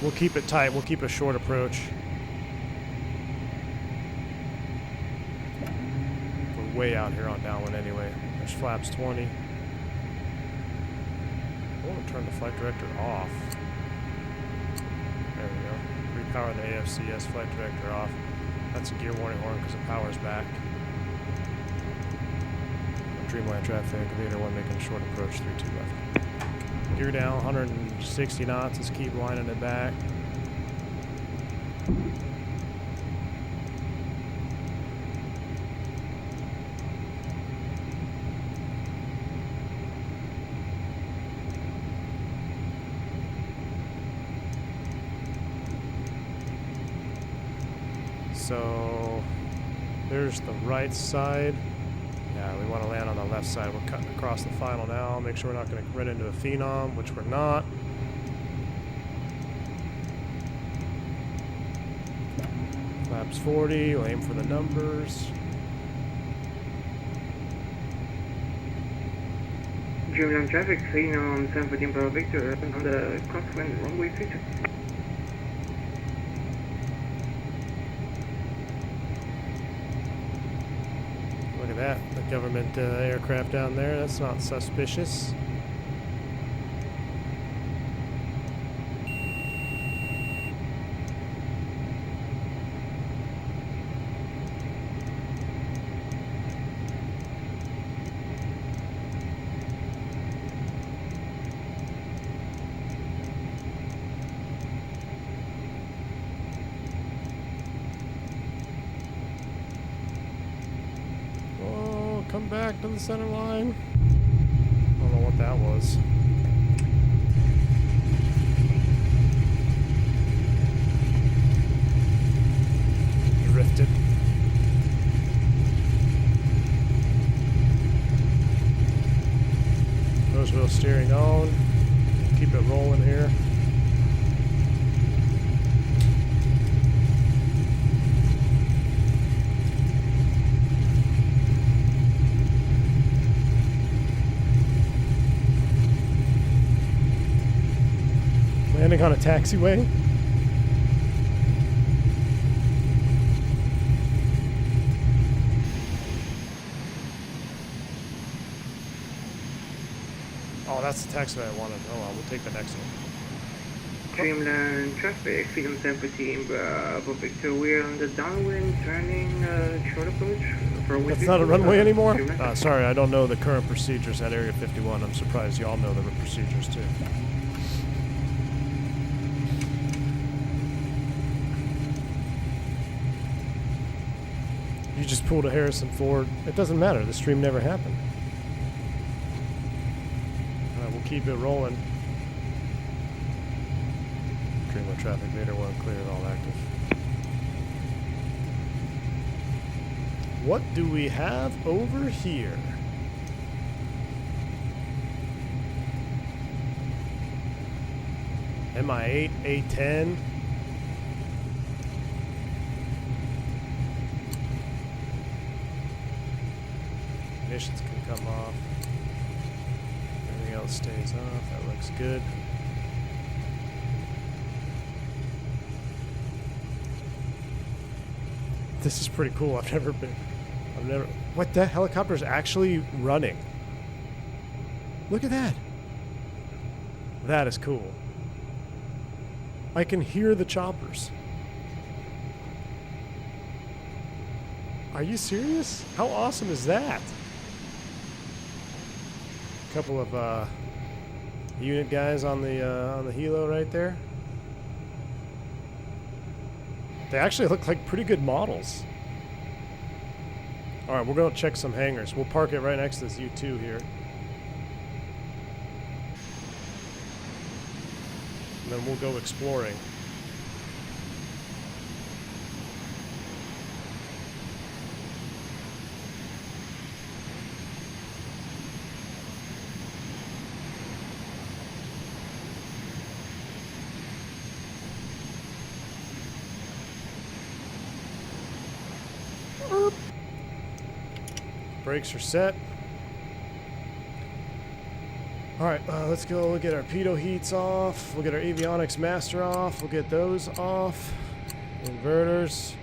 We'll keep it tight. We'll keep a short approach. We're way out here on downwind anyway. There's flaps 20. I want to turn the flight director off. There we go. Repower the AFCS flight director off. That's a gear warning horn because the power's back. Streamline traffic, Vader 1 making a short approach, 32 left. Gear down, 160 knots, let's keep lining it back. So there's the right side. Yeah, we want to land on the left side. We're cutting across the final now. Make sure we're not going to run into a Phenom, which we're not. Flaps 40, we'll aim for the numbers. Dreamland traffic, Phenom 714 Bravo Victor on the crosswind runway 32. Look at that, the government aircraft down there. That's not suspicious. Come back to the center line. I don't know what that was. Drifted. Nose wheel steering on. Keep it rolling here. Landing on a taxiway. Oh, that's the taxiway I wanted. Oh well, we'll take the next one. Dreamland traffic, Phenom 714 Bravo Victor. We're on the downwind, turning short approach for That's not a runway anymore? Sorry, I don't know the current procedures at Area 51. I'm surprised y'all know the procedures too. You just pulled a Harrison Ford. It doesn't matter. The stream never happened. All right, we'll keep it rolling. Dreamland traffic, Vader 1 clear, all active. What do we have over here? MI8, A10. Ignitions can come off. Everything else stays off. That looks good. This is pretty cool. I've never. What, that helicopter's actually running? Look at that. That is cool. I can hear the choppers. Are you serious? How awesome is that? Couple of unit guys on the helo right there. They actually look like pretty good models. All right, we're gonna check some hangars. We'll park it right next to this U2 here. And then we'll go exploring. Brakes are set. All right, let's go. We'll get our pitot heats off. We'll get our avionics master off. We'll get those off. Inverters.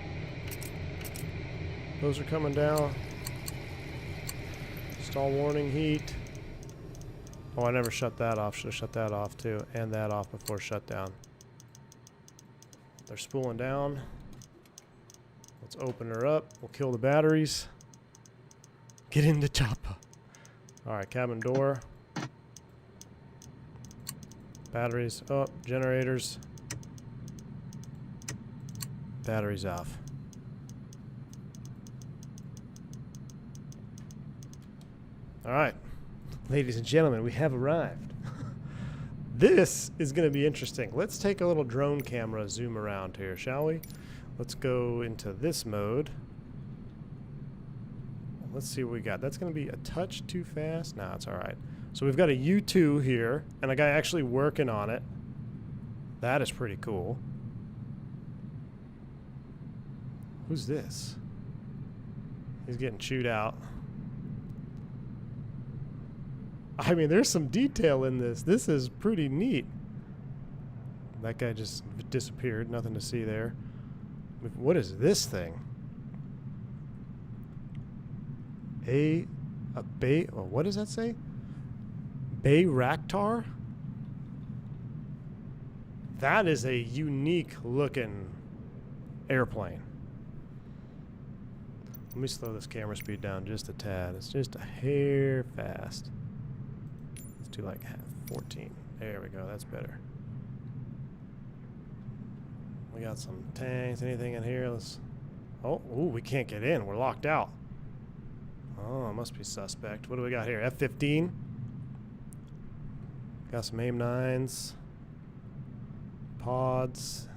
Those are coming down. Stall warning heat. Oh, I never shut that off. Should have shut that off too. And that off before shutdown. They're spooling down. Let's open her up. We'll kill the batteries. Get in the chopper. All right, cabin door. Batteries. Oh, generators. Batteries off. All right, ladies and gentlemen, we have arrived. This is going to be interesting. Let's take a little drone camera zoom around here, shall we? Let's go into this mode. Let's see what we got. That's going to be a touch too fast. No, it's all right. So we've got a U2 here, and a guy actually working on it. That is pretty cool. Who's this? He's getting chewed out. I mean, there's some detail in this. This is pretty neat. That guy just disappeared. Nothing to see there. What is this thing? A bay. Oh, what does that say? Bayraktar? That is a unique looking airplane. Let me slow this camera speed down just a tad. It's just a hair fast. Let's do like 14. There we go. That's better. We got some tanks. Anything in here? Let's. Oh, ooh, we can't get in. We're locked out. Oh, it must be suspect. What do we got here? F-15. Got some AIM-9s. Pods.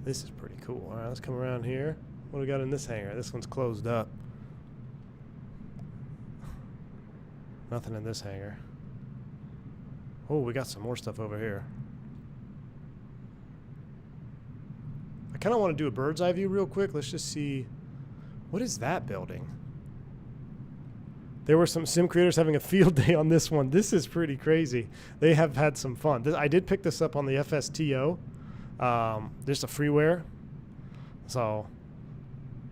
This is pretty cool. All right, let's come around here. What do we got in this hangar? This one's closed up. Nothing in this hangar. Oh, we got some more stuff over here. I kind of want to do a bird's eye view real quick. Let's just see. What is that building? There were some sim creators having a field day on this one. This is pretty crazy. They have had some fun. I did pick this up on the FSTO. Just a freeware. So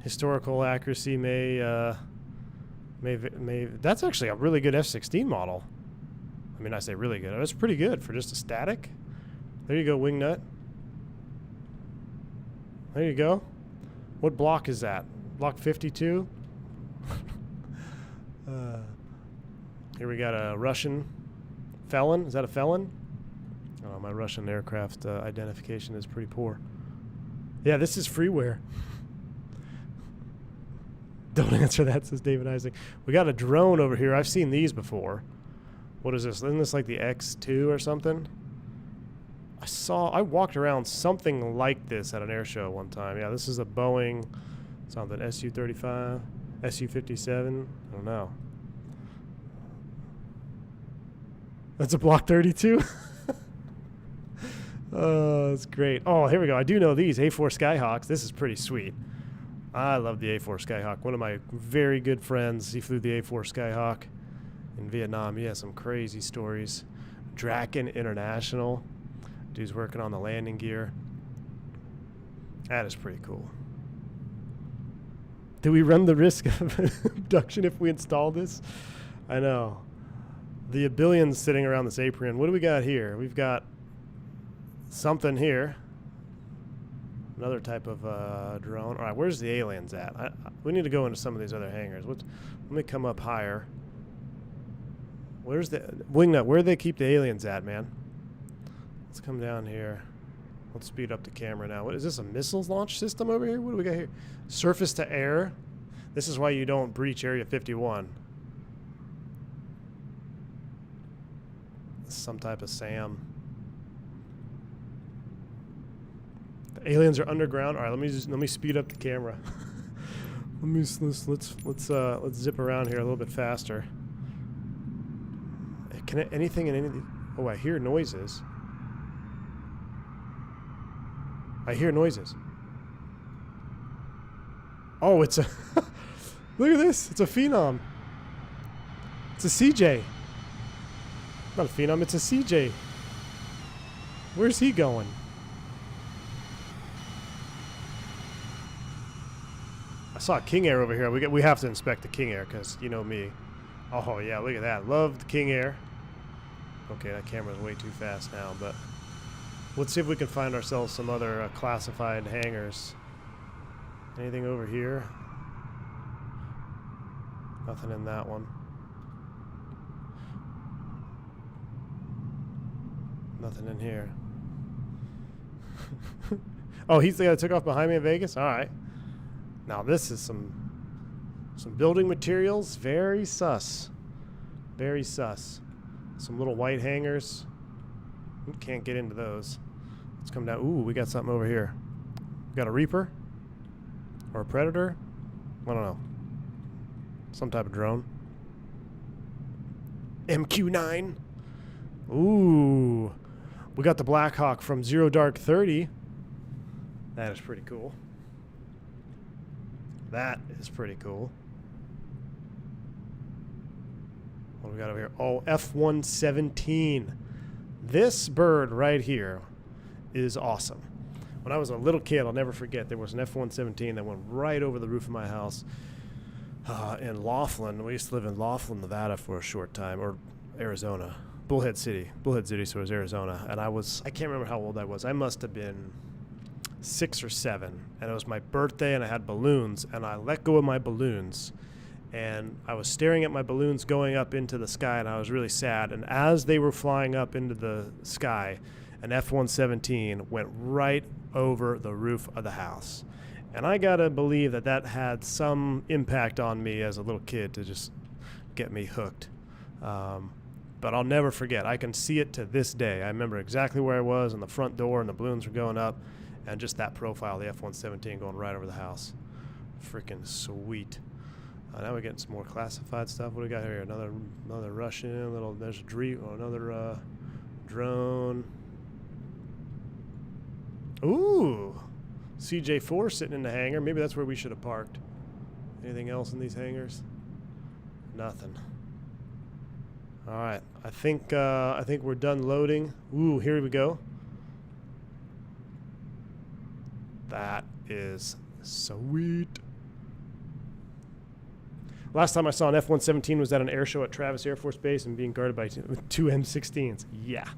historical accuracy may that's actually a really good F-16 model. I mean, I say really good. It's pretty good for just a static. There you go, wing nut. There you go. What block is that? Block 52? Here we got a Russian felon. Is that a felon? Oh, my Russian aircraft identification is pretty poor. Yeah, this is freeware. Don't answer that, says David Isaac. We got a drone over here. I've seen these before. What is this? Isn't this like the X2 or something? I walked around something like this at an air show one time. Yeah, this is a Boeing something, Su-35, Su-57. I don't know. That's a Block 32? Oh, that's great. Oh, here we go. I do know these A4 Skyhawks. This is pretty sweet. I love the A4 Skyhawk. One of my very good friends, he flew the A4 Skyhawk in Vietnam. He has some crazy stories. Draken International. Dude's working on the landing gear. That is pretty cool. Do we run the risk of abduction if we install this? I know. The Abillion's sitting around this apron. What do we got here? We've got something here. Another type of drone. All right, where's the aliens at? We need to go into some of these other hangars. Let me come up higher. Where's the wingnut? Where do they keep the aliens at, man? Let's come down here. Let's speed up the camera now. What is this? A missiles launch system over here? What do we got here? Surface to air. This is why you don't breach Area 51. Some type of SAM. The aliens are underground. All right, let me speed up the camera. let's zip around here a little bit faster. Can anything in any of the, oh, I hear noises. I hear noises. Oh, it's a look at this. It's a Phenom. It's a CJ. Not a Phenom, it's a CJ. Where's he going? I saw a King Air over here. We have to inspect the King Air because you know me. Oh yeah, look at that. Love the King Air. Okay, that camera's way too fast now, but let's see if we can find ourselves some other classified hangars. Anything over here? Nothing in that one. Nothing in here. Oh, he's the guy that took off behind me in Vegas? Alright. Now this is some building materials. Very sus. Very sus. Some little white hangers. Can't get into those. Let's come down. Ooh, we got something over here. We got a Reaper? Or a Predator? I don't know. Some type of drone. MQ-9. Ooh. We got the Black Hawk from Zero Dark 30. That is pretty cool. That is pretty cool. What do we got over here? Oh, F-117. This bird right here is awesome. When I was a little kid, I'll never forget, there was an F-117 that went right over the roof of my house in Laughlin. We used to live in Laughlin, Nevada for a short time, or Arizona. Bullhead City, so it was Arizona. And I can't remember how old I was. I must have been 6 or 7. And it was my birthday, and I had balloons, and I let go of my balloons. And I was staring at my balloons going up into the sky, and I was really sad. And as they were flying up into the sky, an F-117 went right over the roof of the house. And I gotta believe that that had some impact on me as a little kid to just get me hooked. But I'll never forget. I can see it to this day. I remember exactly where I was in the front door, and the balloons were going up, and just that profile, the F-117 going right over the house. Freaking sweet. Now we're getting some more classified stuff. What do we got here? Another Russian. There's a another drone. Ooh, CJ4 sitting in the hangar. Maybe that's where we should have parked. Anything else in these hangars? Nothing. All right, I think we're done loading. Ooh, here we go. That is sweet. Last time I saw an F-117 was at an air show at Travis Air Force Base and being guarded by two M16s. Yeah.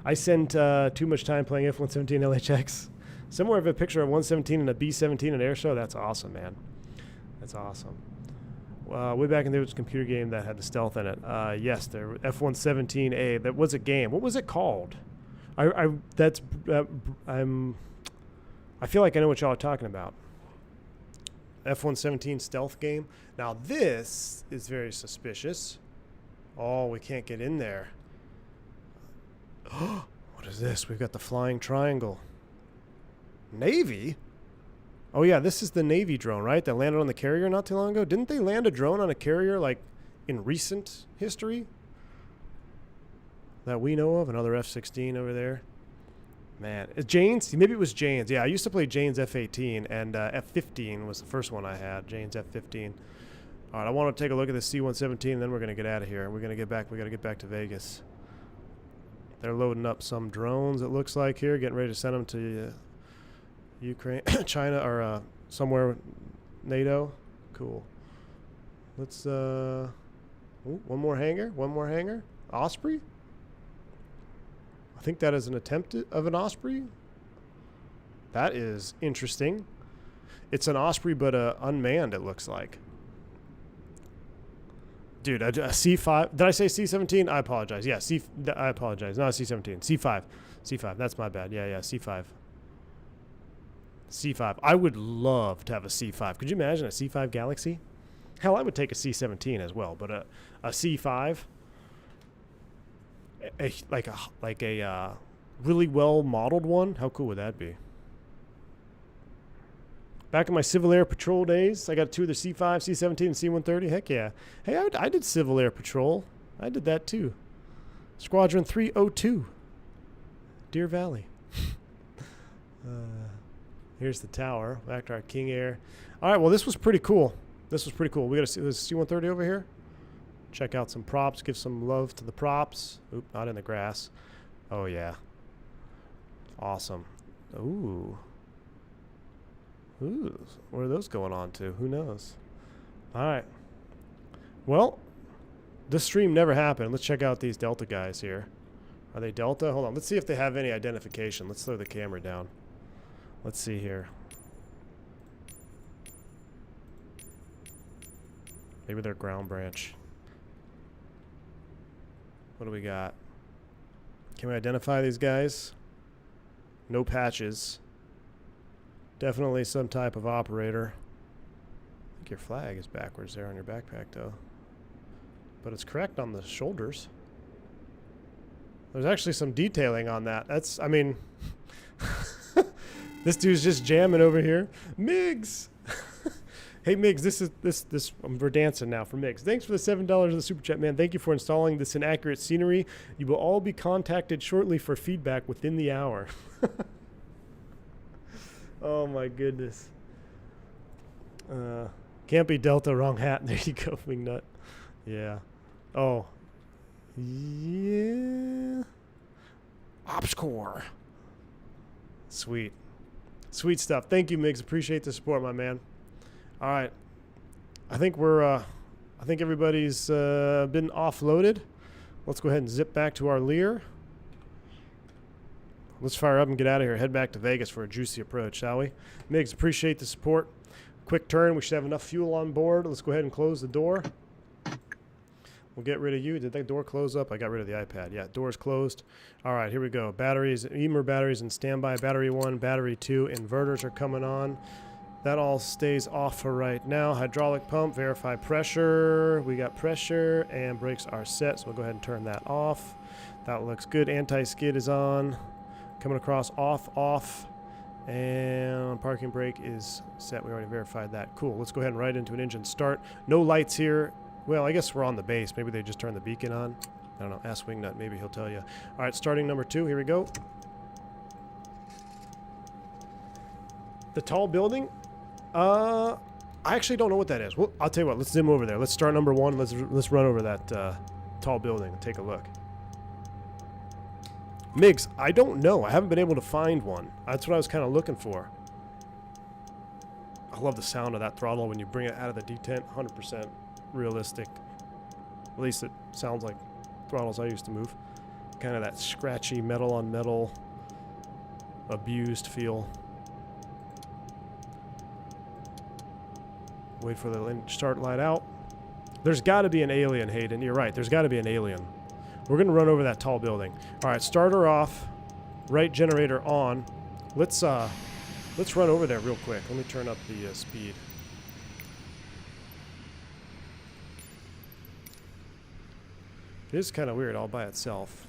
I spent too much time playing F-117 LHX. Somewhere of a picture of 117 and a B-17 at air show. That's awesome, man. That's awesome. Way back in there was a computer game that had the stealth in it. Yes, there F-117A. That was a game. What was it called? I feel like I know what y'all are talking about. F-117 stealth game. Now this is very suspicious. Oh, we can't get in there. What is this? We've got the flying triangle. Navy? Oh yeah, this is the Navy drone, right? That landed on the carrier not too long ago. Didn't they land a drone on a carrier like in recent history that we know of? Another F-16 over there. Man, Jane's? Maybe it was Jane's. Yeah, I used to play Jane's F-18, and F-15 was the first one I had. Jane's F-15. All right, I want to take a look at the C-117, and then we're going to get out of here. We're going to get back. We got to get back to Vegas. They're loading up some drones, it looks like here, getting ready to send them to Ukraine, China, or somewhere NATO. Cool. Let's ooh, one more hangar. Osprey? I think that is an attempt of an Osprey. That is interesting. It's an Osprey, but unmanned, it looks like. Dude, a C5. Did I say C-17? I apologize. Yeah, I apologize. Not a C-17. C5. C5. That's my bad. Yeah, C5. C5. I would love to have a C5. Could you imagine a C5 Galaxy? Hell, I would take a C-17 as well, but a C5, like a really well modeled one. How cool would that be? Back in my Civil Air Patrol days, I got 2 of the C5, C-17, and C-130. Heck yeah. Hey, I did Civil Air Patrol. I did that too. Squadron 302. Deer Valley. Here's the tower. Back to our King Air. All right, well, this was pretty cool. We got a C-130 over here. Check out some props. Give some love to the props. Oop, not in the grass. Oh, yeah. Awesome. Ooh. Ooh, where are those going on to? Who knows? All right. Well, this stream never happened. Let's check out these Delta guys here. Are they Delta? Hold on. Let's see if they have any identification. Let's throw the camera down. Let's see here. Maybe they're ground branch. What do we got? Can we identify these guys? No patches. Definitely some type of operator. I think your flag is backwards there on your backpack, though. But it's correct on the shoulders. There's actually some detailing on that. That's, I mean, this dude's just jamming over here. Migs! Hey Migs, we're dancing now for Migs. Thanks for the $7 of the super chat, man. Thank you for installing this inaccurate scenery. You will all be contacted shortly for feedback within the hour. Oh my goodness. Can't be Delta, wrong hat. There you go, Wingnut. Yeah. Oh. Yeah. Ops Core. Sweet. Sweet stuff. Thank you, Migs. Appreciate the support, my man. All right. I think everybody's been offloaded. Let's go ahead and zip back to our Lear. Let's fire up and get out of here. Head back to Vegas for a juicy approach, shall we? Migs, appreciate the support. Quick turn. We should have enough fuel on board. Let's go ahead and close the door. We'll get rid of you. Did that door close up? I got rid of the iPad. Yeah, door's closed. All right, here we go. Batteries, EMER batteries in standby. Battery 1, battery 2. Inverters are coming on. That all stays off for right now. Hydraulic pump, verify pressure. We got pressure, and brakes are set, so we'll go ahead and turn that off. That looks good. Anti-skid is on. Coming across, off. And parking brake is set. We already verified that. Cool. Let's go ahead and right into an engine start. No lights here. Well, I guess we're on the base. Maybe they just turned the beacon on. I don't know. Ask Wingnut. Maybe he'll tell you. All right, starting number 2. Here we go. The tall building. I actually don't know what that is. Well, I'll tell you what. Let's zoom over there. Let's start number 1. Let's run over that tall building and take a look. Migs, I don't know. I haven't been able to find one. That's what I was kind of looking for. I love the sound of that throttle when you bring it out of the detent. 100% realistic. At least it sounds like throttles I used to move. Kind of that scratchy metal on metal abused feel. Wait for the start light out. There's got to be an alien, Hayden. You're right. There's got to be an alien. We're going to run over that tall building. All right, starter off. Right generator on. Let's run over there real quick. Let me turn up the speed. It is kind of weird all by itself.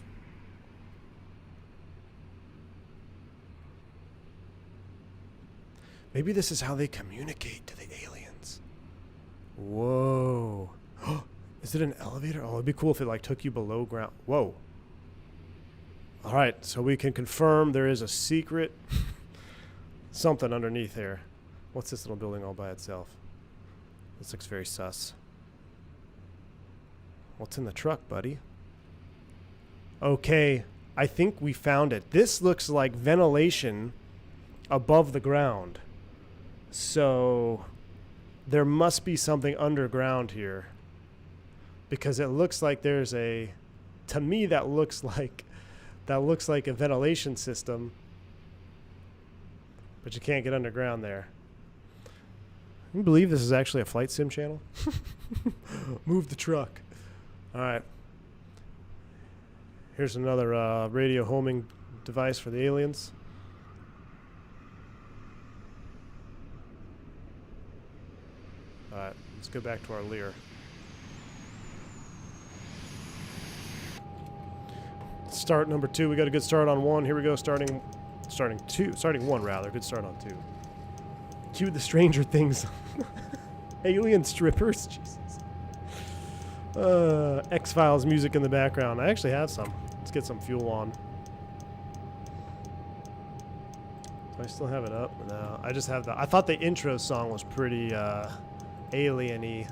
Maybe this is how they communicate to the aliens. Whoa. Is it an elevator? Oh, it'd be cool if it like took you below ground. Whoa. All right, so we can confirm there is a secret something underneath here. What's this little building all by itself? This looks very sus. What's in the truck, buddy? Okay, I think we found it. This looks like ventilation above the ground. So there must be something underground here. Because it looks like there's a, to me that looks like a ventilation system, but you can't get underground there. Can you believe this is actually a flight sim channel? Move the truck. All right. Here's another radio homing device for the aliens. All right, let's go back to our Lear. Start number 2. We got a good start on 1. Here we go. Starting 1 rather. Good start on 2. Cue the Stranger Things. Alien strippers. Jesus. X-Files music in the background. I actually have some. Let's get some fuel on. Do I still have it up? No. I just have the. I thought the intro song was pretty alien-y.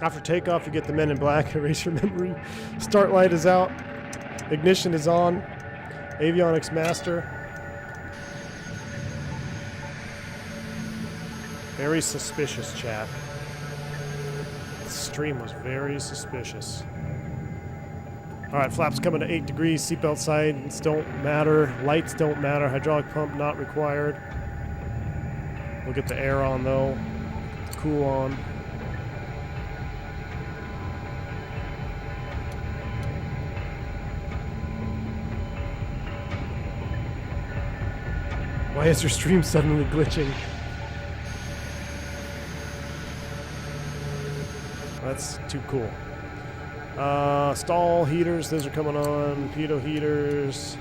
After takeoff, you get the Men in Black, erase your memory. Start light is out. Ignition is on. Avionics master. Very suspicious, chat. The stream was very suspicious. Alright, flaps coming to 8 degrees. Seatbelt signs don't matter. Lights don't matter. Hydraulic pump not required. We'll get the air on though. Cool on. Why is your stream suddenly glitching? That's too cool. Stall heaters, those are coming on. Pitot heaters.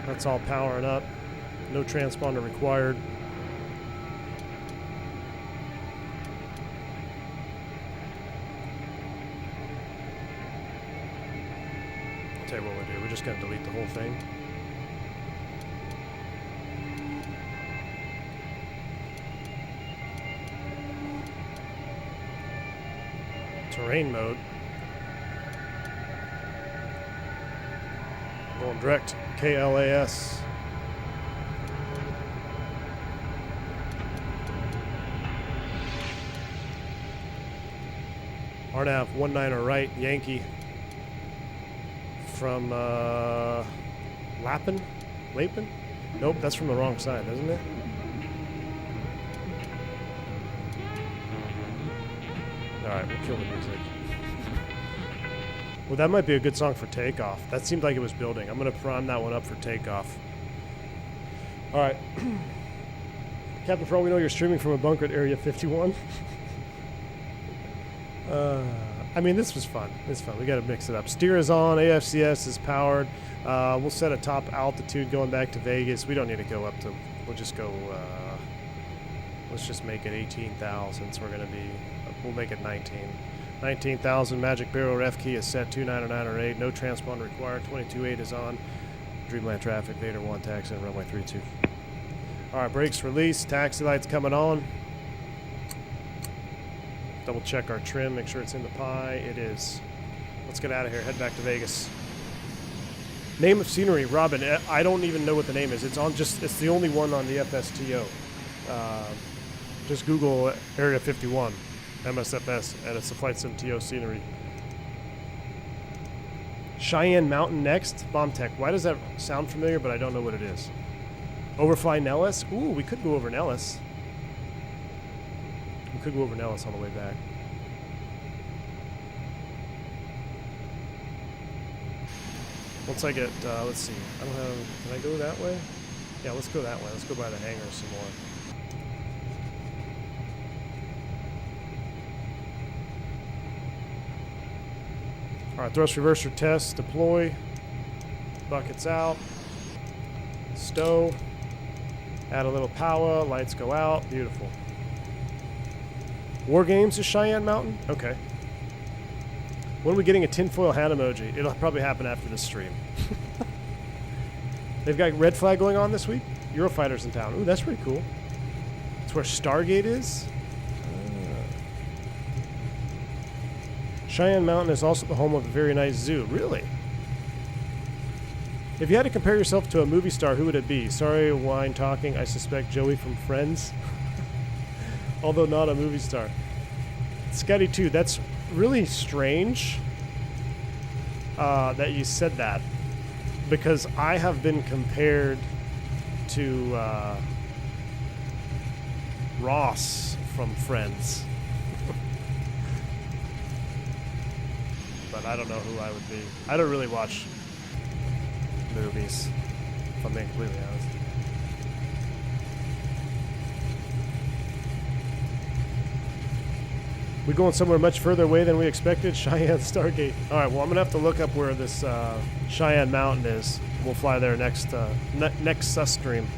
That's all powering up. No transponder required. I'll tell you what we'll do. We're just going to delete the whole thing. Terrain mode. Going direct. KLAS. RNAV 19er right, Yankee. From Lapin? Nope, that's from the wrong side, isn't it? Alright, we'll kill the music. Well, that might be a good song for Takeoff. That seemed like it was building. I'm going to prime that one up for Takeoff. Alright. Captain, for all we know, you're streaming from a bunker at Area 51. I mean, this was fun. It's fun. We got to mix it up. Steer is on. AFCS is powered. We'll set a top altitude going back to Vegas. We don't need to go up to... We'll just go... let's just make it 18,000. So we're going to be... We'll make it 19. 19,000. Magic Barrel ref key is set 29908. No transponder required. 22.8 is on. Dreamland traffic. Vader 1 taxi and runway 32. All right, brakes released. Taxi lights coming on. Double check our trim. Make sure it's in the pie. It is. Let's get out of here. Head back to Vegas. Name of scenery, Robin. I don't even know what the name is. It's on. It's the only one on the FSTO. Just Google Area 51. MSFS, and it's the Flight Sim TO scenery. Cheyenne Mountain next. Bomb Tech. Why does that sound familiar, but I don't know what it is? Overfly Nellis. Ooh, we could go over Nellis. We could go over Nellis on the way back. Once I get, let's see. I don't have, can I go that way? Yeah, let's go that way. Let's go by the hangar some more. Alright, thrust reverser test, deploy, buckets out, stow, add a little power, lights go out, beautiful. War Games is Cheyenne Mountain? Okay. When are we getting a tinfoil hat emoji? It'll probably happen after this stream. They've got red flag going on this week? Eurofighter's in town. Ooh, that's pretty cool. That's where Stargate is? Cheyenne Mountain is also the home of a very nice zoo. Really? If you had to compare yourself to a movie star, who would it be? Sorry, wine talking. I suspect Joey from Friends. Although not a movie star. Scotty 2, that's really strange that you said that. Because I have been compared to Ross from Friends. But I don't know who I would be. I don't really watch movies, if I'm being completely honest. We're going somewhere much further away than we expected. Cheyenne Stargate. All right, well, I'm going to have to look up where this Cheyenne Mountain is. We'll fly there next sus stream.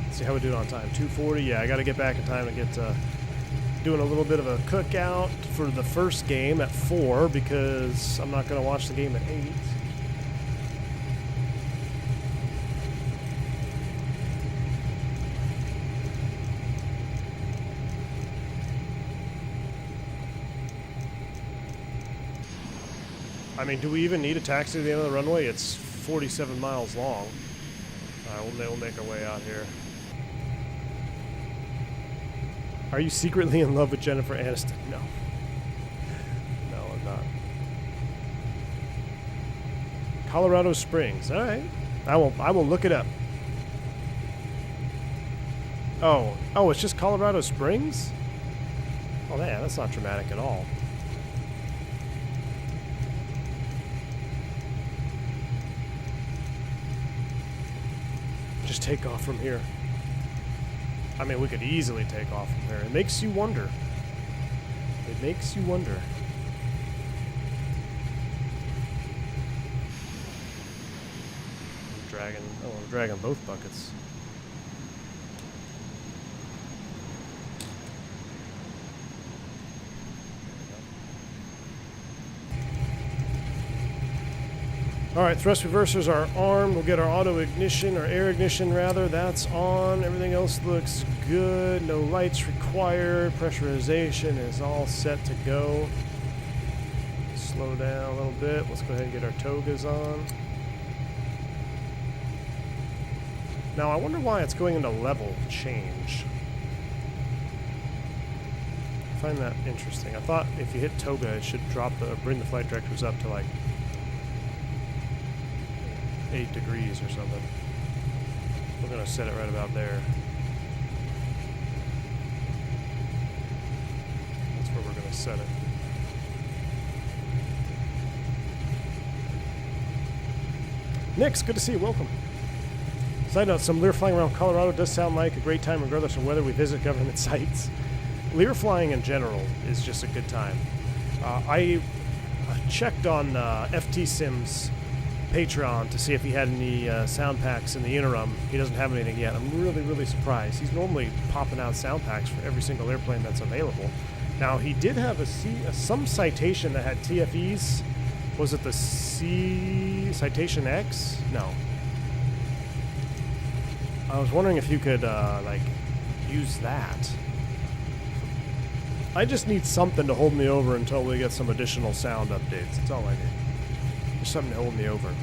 Let's see how we do it on time. 2:40. Yeah, I got to get back in time to get doing a little bit of a cookout for the first game at 4 because I'm not going to watch the game at 8. I mean, do we even need a taxi to the end of the runway? It's 47 miles long. Alright, we'll make our way out here. Are you secretly in love with Jennifer Aniston? No. No, I'm not. Colorado Springs. Alright. I will look it up. Oh, it's just Colorado Springs? Oh man, that's not dramatic at all. Just take off from here. I mean, we could easily take off from here. It makes you wonder. It makes you wonder. I'm dragging both buckets. Alright, thrust reversers are armed. We'll get our auto ignition, or air ignition rather. That's on. Everything else looks good. No lights required. Pressurization is all set to go. Slow down a little bit. Let's go ahead and get our togas on. Now, I wonder why it's going into level change. I find that interesting. I thought if you hit toga, it should drop bring the flight directors up to like 8 degrees or something. We're going to set it right about there. That's where we're going to set it. Nix, good to see you. Welcome. Side note, some Lear flying around Colorado does sound like a great time regardless of whether we visit government sites. Lear flying in general is just a good time. I checked on FTSim's Patreon to see if he had any sound packs in the interim. He doesn't have anything yet. I'm really, really surprised. He's normally popping out sound packs for every single airplane that's available. Now, he did have some citation that had TFEs. Was it the C Citation X? No. I was wondering if you could, like, use that. I just need something to hold me over until we get some additional sound updates. That's all I need. Just something to hold me over.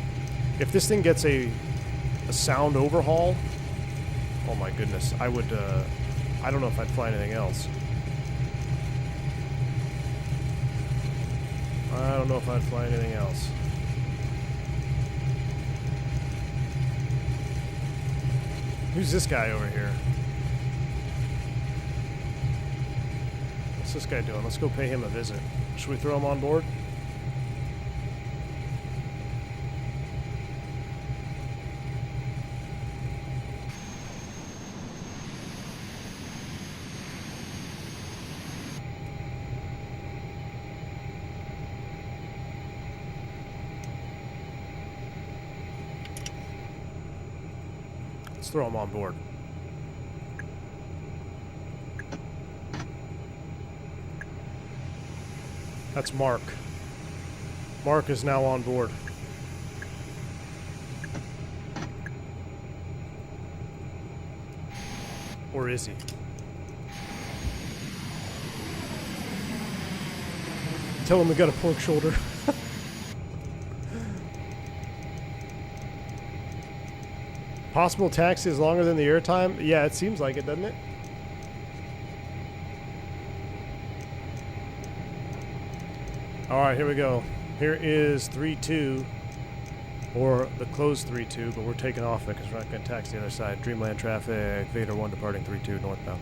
If this thing gets a sound overhaul, oh my goodness, I would, I don't know if I'd fly anything else. I don't know if I'd fly anything else. Who's this guy over here? What's this guy doing? Let's go pay him a visit. Should we throw him on board? Let's throw him on board. That's Mark. Mark is now on board. Or is he? Tell him we got a pork shoulder. Possible taxi is longer than the airtime? Yeah, it seems like it, doesn't it? Alright, here we go. Here is 3-2, or the closed 3-2, but we're taking off it because we're not going to taxi the other side. Dreamland traffic, Vader 1 departing 3-2 northbound.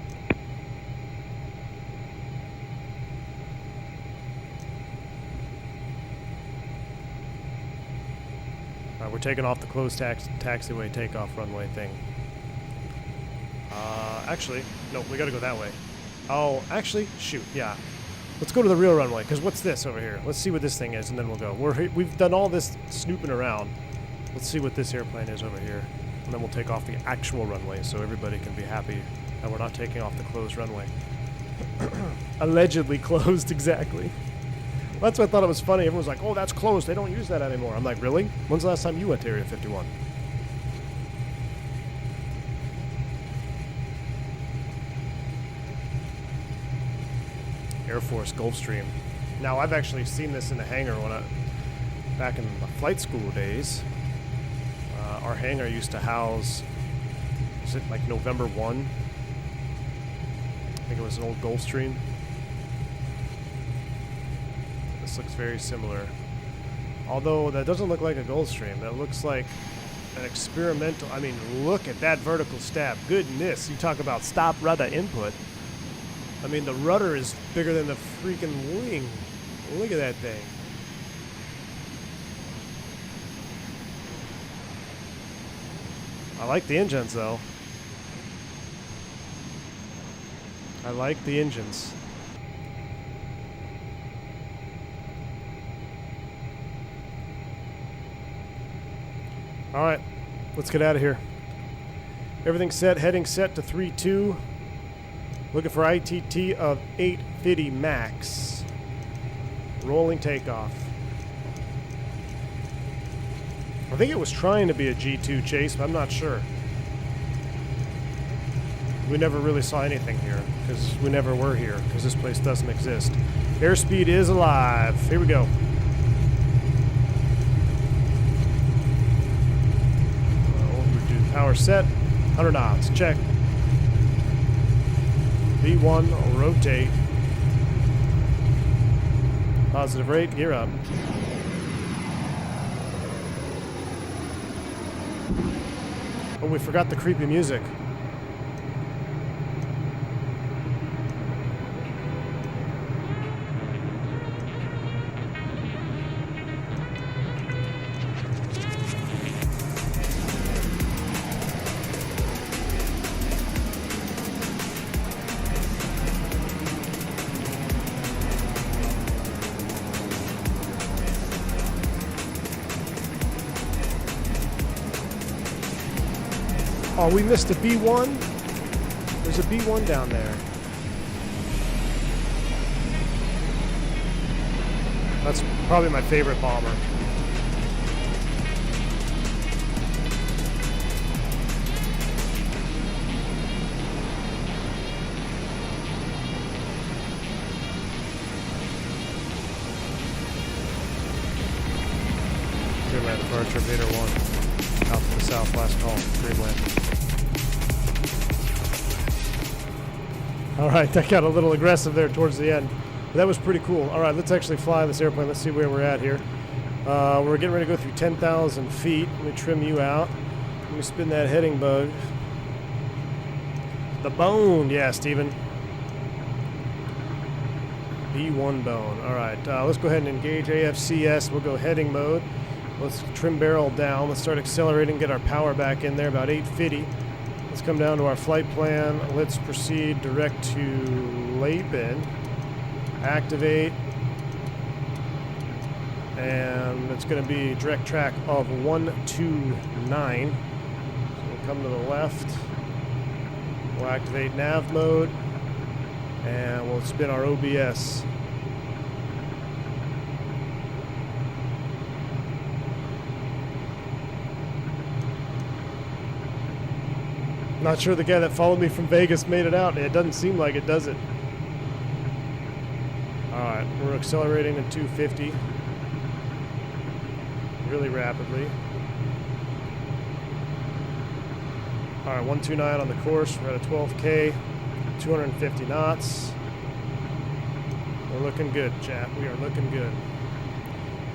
We're taking off the closed taxiway takeoff runway thing. Actually, no, we gotta go that way. Oh, actually, shoot, yeah. Let's go to the real runway, because what's this over here? Let's see what this thing is, and then we'll go. We've done all this snooping around. Let's see what this airplane is over here. And then we'll take off the actual runway, so everybody can be happy that we're not taking off the closed runway. Allegedly closed, exactly. That's why I thought it was funny. Everyone's like, oh, that's closed. They don't use that anymore. I'm like, really? When's the last time you went to Area 51? Air Force Gulfstream. Now, I've actually seen this in the hangar back in the flight school days. our hangar used to house, is it like November 1? I think it was an old Gulfstream. This looks very similar. Although that doesn't look like a Gulfstream. That looks like an experimental. I mean, look at that vertical stab. Goodness, you talk about stop rudder input. I mean, the rudder is bigger than the freaking wing. Look at that thing. I like the engines, though. I like the engines. All right, let's get out of here. Everything's set, heading set to 3-2. Looking for ITT of 850 max. Rolling takeoff. I think it was trying to be a G2 chase, but I'm not sure. We never really saw anything here, because we never were here, because this place doesn't exist. Airspeed is alive. Here we go. Power set, 100 knots, check. V1, rotate. Positive rate, gear up. Oh, we forgot the creepy music. Oh, we missed a B1? There's a B1 down there. That's probably my favorite bomber. Good man, departure, Vader 1. Out to the south, last call, green wind. All right, that got a little aggressive there towards the end. But that was pretty cool. All right, let's actually fly this airplane. Let's see where we're at here. We're getting ready to go through 10,000 feet. Let me trim you out. Let me spin that heading bug. The bone, yeah, Steven. B1 bone. All right, let's go ahead and engage AFCS. We'll go heading mode. Let's trim barrel down. Let's start accelerating, get our power back in there, about 850. Let's come down to our flight plan. Let's proceed direct to Laban. Activate. And it's going to be direct track of 129. So we'll come to the left. We'll activate nav mode. And we'll spin our OBS. Not sure the guy that followed me from Vegas made it out. It doesn't seem like it, does it? Alright, we're accelerating to 250. Really rapidly. Alright, 129 on the course. We're at a 12K. 250 knots. We're looking good, chat. We are looking good.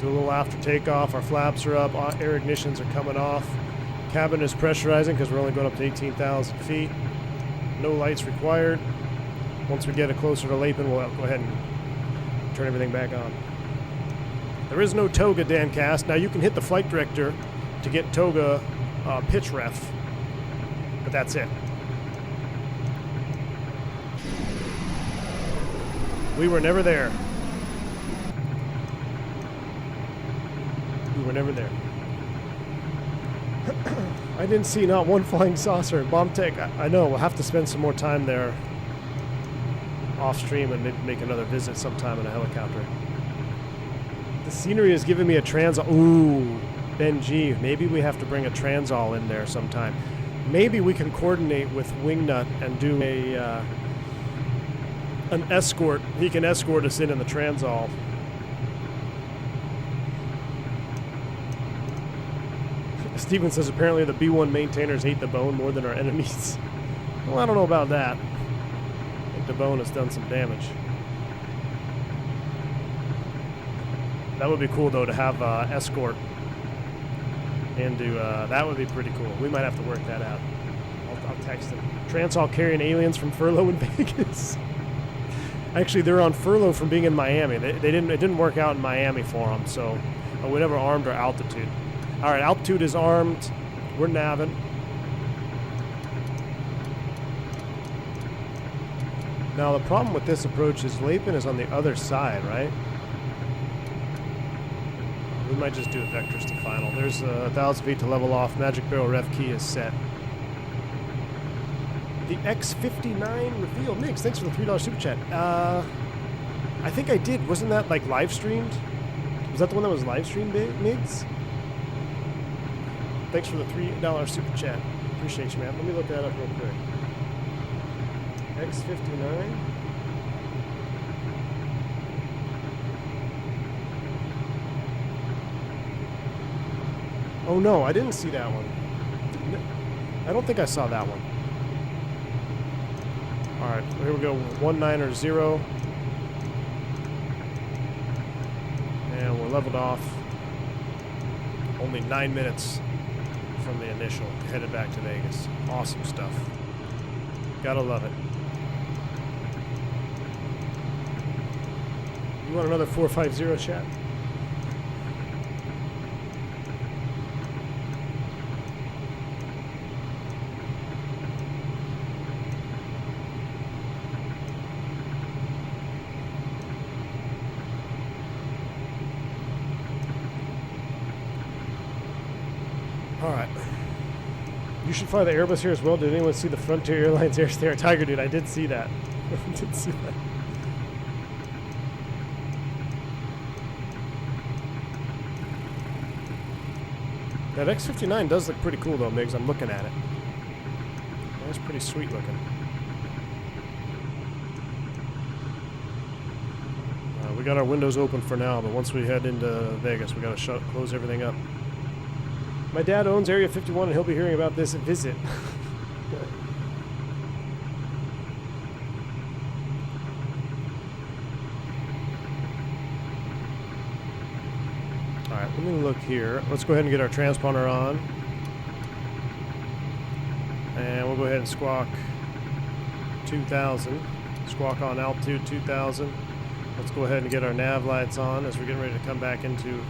Do a little after takeoff. Our flaps are up. Air ignitions are coming off. Cabin is pressurizing because we're only going up to 18,000 feet. No lights required. Once we get it closer to Lapan, we'll go ahead and turn everything back on. There is no Toga, Dan Cast. Now you can hit the flight director to get Toga pitch ref, but that's it. We were never there. We were never there. I didn't see not one flying saucer. Bomb Tech, I know, we'll have to spend some more time there off stream and maybe make another visit sometime in a helicopter. The scenery is giving me a transall. Ooh, Ben G, maybe we have to bring a transall in there sometime. Maybe we can coordinate with Wingnut and do an escort. He can escort us in the transall. Steven says apparently the B1 maintainers hate the bone more than our enemies. Well, I don't know about that. I think the bone has done some damage. That would be cool though to have escort and do that would be pretty cool. We might have to work that out. I'll text him. Transall carrying aliens from furlough in Vegas. Actually, they're on furlough from being in Miami. It didn't work out in Miami for them, so we never armed our altitude. All right, altitude is armed. We're navving. Now the problem with this approach is Lapin is on the other side, right? We might just do a vectors to final. There's 1,000 feet to level off. Magic barrel ref key is set. The X59 reveal. Migs, thanks for the $3 super chat. I think I did. Wasn't that like live streamed? Was that the one that was live streamed, Migs? Thanks for the $3 super chat. Appreciate you, man. Let me look that up real quick. X59. Oh no, I didn't see that one. No, I don't think I saw that one. Alright, here we go. 190. And we're leveled off. Only 9 minutes from the initial. Headed back to Vegas. Awesome stuff. Gotta love it. You want another 450 chat? Alright. You should fly the Airbus here as well. Did anyone see the Frontier Airlines Air Stare Tiger, dude? I did see that. I did see that. That X59 does look pretty cool though, Migs. I'm looking at it. That's pretty sweet looking. We got our windows open for now, but once we head into Vegas, we got to close everything up. My dad owns Area 51, and he'll be hearing about this visit. Alright, let me look here. Let's go ahead and get our transponder on. And we'll go ahead and squawk 2,000. Squawk on altitude 2,000. Let's go ahead and get our nav lights on as we're getting ready to come back into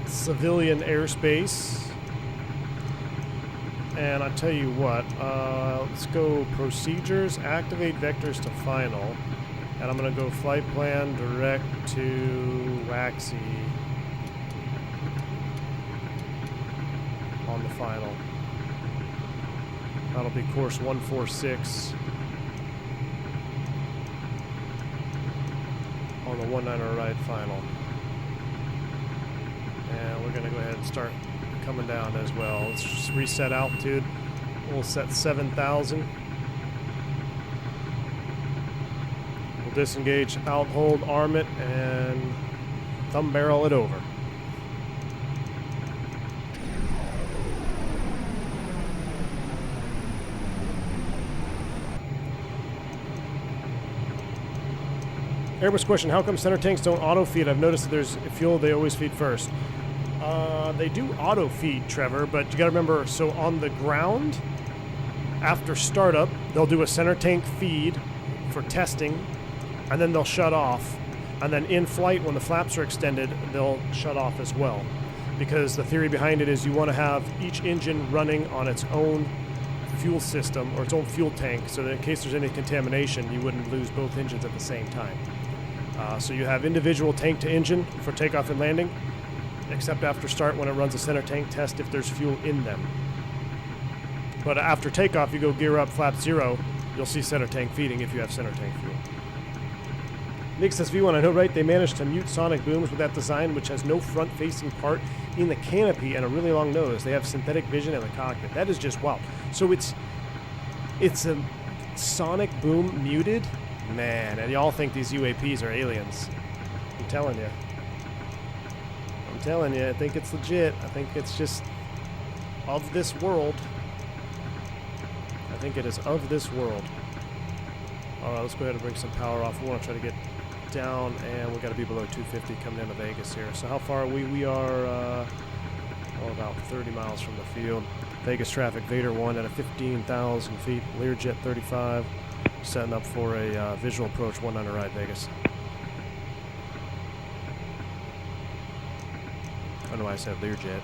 civilian airspace. And I tell you what, let's go procedures, activate vectors to final, and I'm going to go flight plan direct to Waxy on the final. That'll be course 146 on the 190 right final. And we're going to go ahead and start coming down as well. Let's just reset altitude. We'll set 7,000. We'll disengage, out hold, arm it, and thumb barrel it over. Airbus question, how come center tanks don't auto feed? I've noticed that there's fuel, they always feed first. They do auto feed, Trevor, but you gotta remember, so on the ground, after startup, they'll do a center tank feed for testing, and then they'll shut off. And then in flight, when the flaps are extended, they'll shut off as well. Because the theory behind it is you want to have each engine running on its own fuel system, or its own fuel tank, so that in case there's any contamination, you wouldn't lose both engines at the same time. So you have individual tank to engine for takeoff and landing, except after start when it runs a center tank test if there's fuel in them. But after takeoff, you go gear up, flap 0, you'll see center tank feeding if you have center tank fuel. Nick says, V1, I know, right? They managed to mute sonic booms with that design, which has no front-facing part in the canopy and a really long nose. They have synthetic vision in the cockpit. That is just wild. So it's a sonic boom muted? Man, and y'all think these UAPs are aliens. I'm telling you. I'm telling you, I think it's legit. I think it's just of this world. I think it is of this world. Alright, let's go ahead and bring some power off. We want to try to get down, and we got to be below 250 coming into Vegas here. So how far are we? We are about 30 miles from the field. Vegas traffic, Vader 1 at 15,000 feet. Learjet 35, setting up for a visual approach 19 right, Vegas. I don't know why I said Learjet.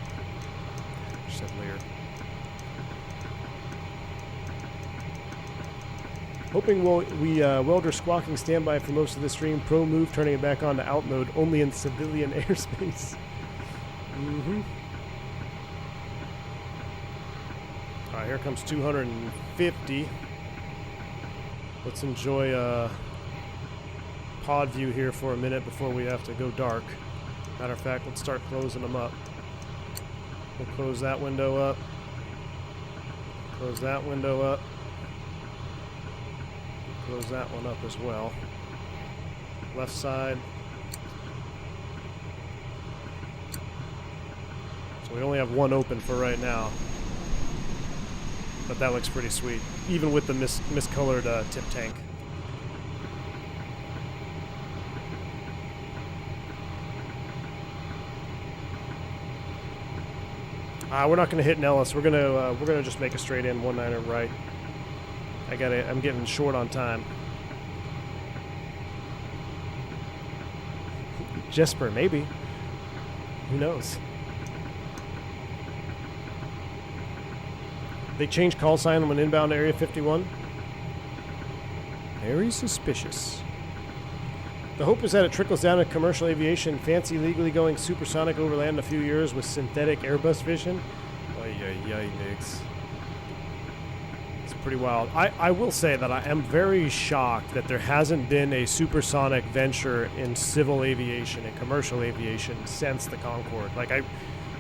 I said Lear. Hoping we welder squawking standby for most of the stream. Pro move, turning it back on to out mode, only in civilian airspace. Alright, here comes 250. Let's enjoy pod view here for a minute before we have to go dark. Matter of fact, let's start closing them up. We'll close that window up. Close that window up. Close that one up as well. Left side. So we only have one open for right now. But that looks pretty sweet, even with the miscolored tip tank. We're not going to hit Nellis. We're gonna just make a straight in 19 right. I'm getting short on time. Jesper, maybe. Who knows? They changed call sign when inbound to Area 51. Very suspicious. The hope is that it trickles down to commercial aviation. Fancy legally going supersonic overland in a few years with synthetic Airbus vision. Yikes. It's pretty wild. I will say that I am very shocked that there hasn't been a supersonic venture in civil aviation and commercial aviation since the Concorde.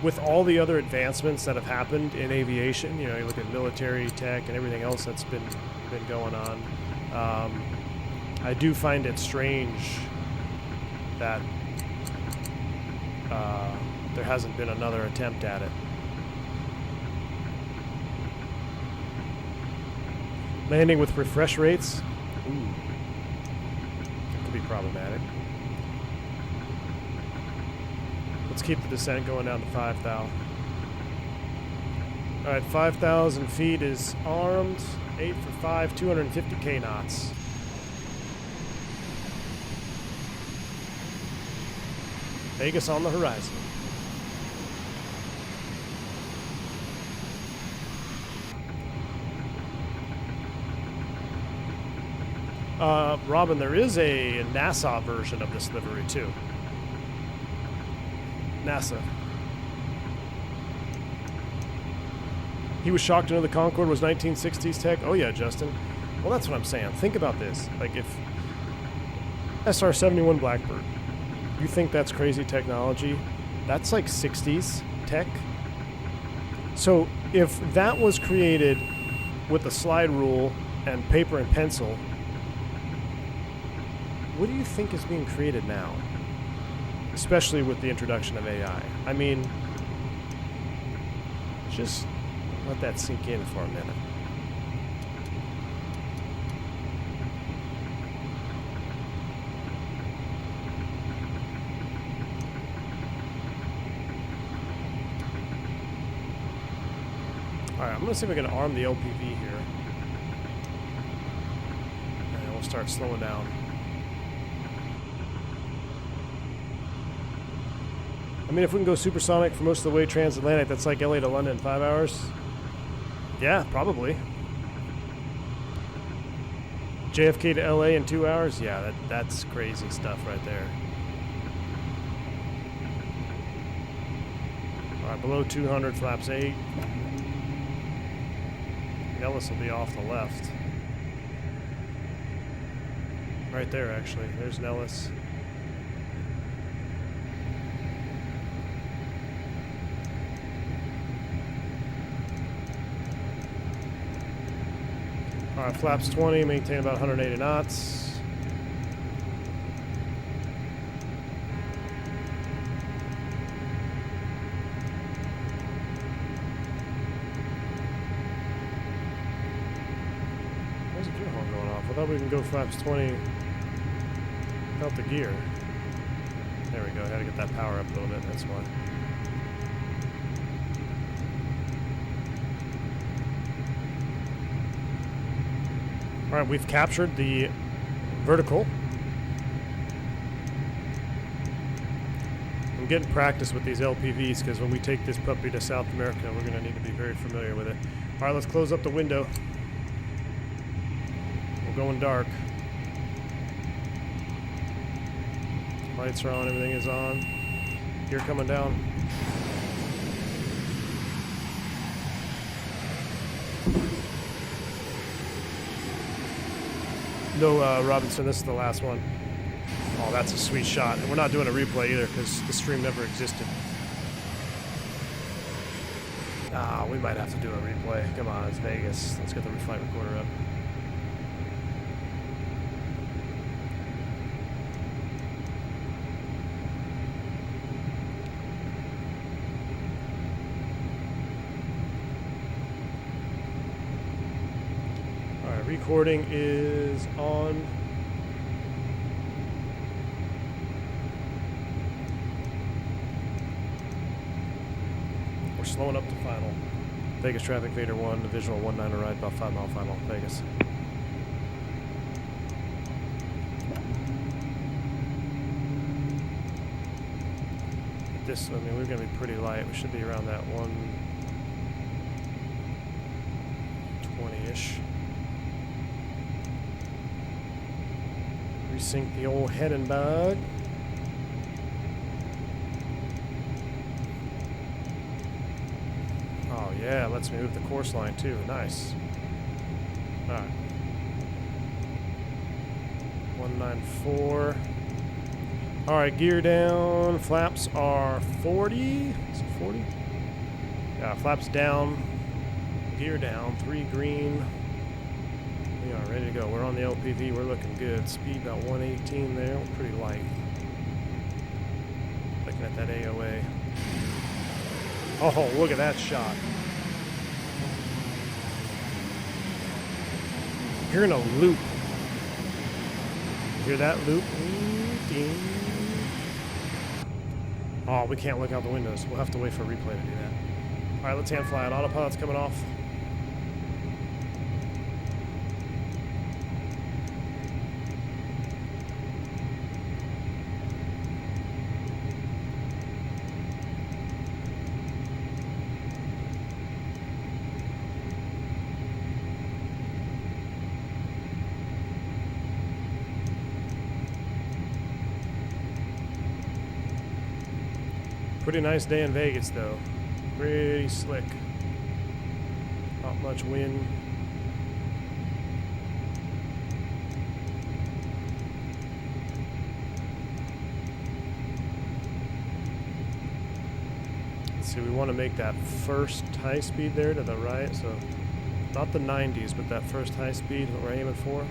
With all the other advancements that have happened in aviation, you look at military tech and everything else that's been going on. I do find it strange that there hasn't been another attempt at it. Landing with refresh rates? Ooh. That could be problematic. Let's keep the descent going down to 5,000. Alright, 5,000 feet is armed. 8 for 5, 250 knots. Vegas on the horizon. Robin, there is a NASA version of this livery too. NASA. He was shocked to know the Concorde was 1960s tech. Oh yeah, Justin. Well, that's what I'm saying. Think about this. If SR-71 Blackbird, you think that's crazy technology? That's 60s tech. So if that was created with a slide rule and paper and pencil, what do you think is being created now? Especially with the introduction of AI. I mean, just let that sink in for a minute. Alright, I'm going to see if I can arm the LPV here. And we'll start slowing down. I mean, if we can go supersonic for most of the way transatlantic, that's like LA to London in 5 hours. Yeah, probably. JFK to LA in 2 hours? Yeah, that's crazy stuff right there. Alright, below 200, flaps 8. Nellis will be off the left. Right there, actually. There's Nellis. Alright, flaps 20, maintain about 180 knots. I thought we can go flaps 20 without the gear. There we go. I had to get that power up a little bit. That's why. All right, we've captured the vertical. I'm getting practice with these LPVs because when we take this puppy to South America, we're going to need to be very familiar with it. All right, let's close up the window. We're going dark. Lights are on, everything is on. Gear coming down. No, Robinson, this is the last one. Oh, that's a sweet shot. And we're not doing a replay either because the stream never existed. Ah, we might have to do a replay. Come on, it's Vegas. Let's get the flight recorder up. All right, recording is on. Slowing up to final. Vegas traffic, Vader 1, the visual 19 ride, about 5 mile final, Vegas. This, I mean, we're going to be pretty light. We should be around that 120-ish. Resync the old Hindenburg. Yeah, lets me move the course line too. Nice. All right. 194. All right, gear down. Flaps are 40. Is it 40? Yeah, flaps down. Gear down. 3 green. We are ready to go. We're on the LPV. We're looking good. Speed about 118 there. We're pretty light. Looking at that AOA. Oh, look at that shot. Hearing a loop. Hear that loop? Oh, we can't look out the windows. We'll have to wait for a replay to do that. All right, let's hand fly out. Autopilot's coming off. Pretty nice day in Vegas, though. Pretty slick. Not much wind. Let's see, we want to make that first high speed there to the right, so not the 90s, but that first high speed, what we're aiming for.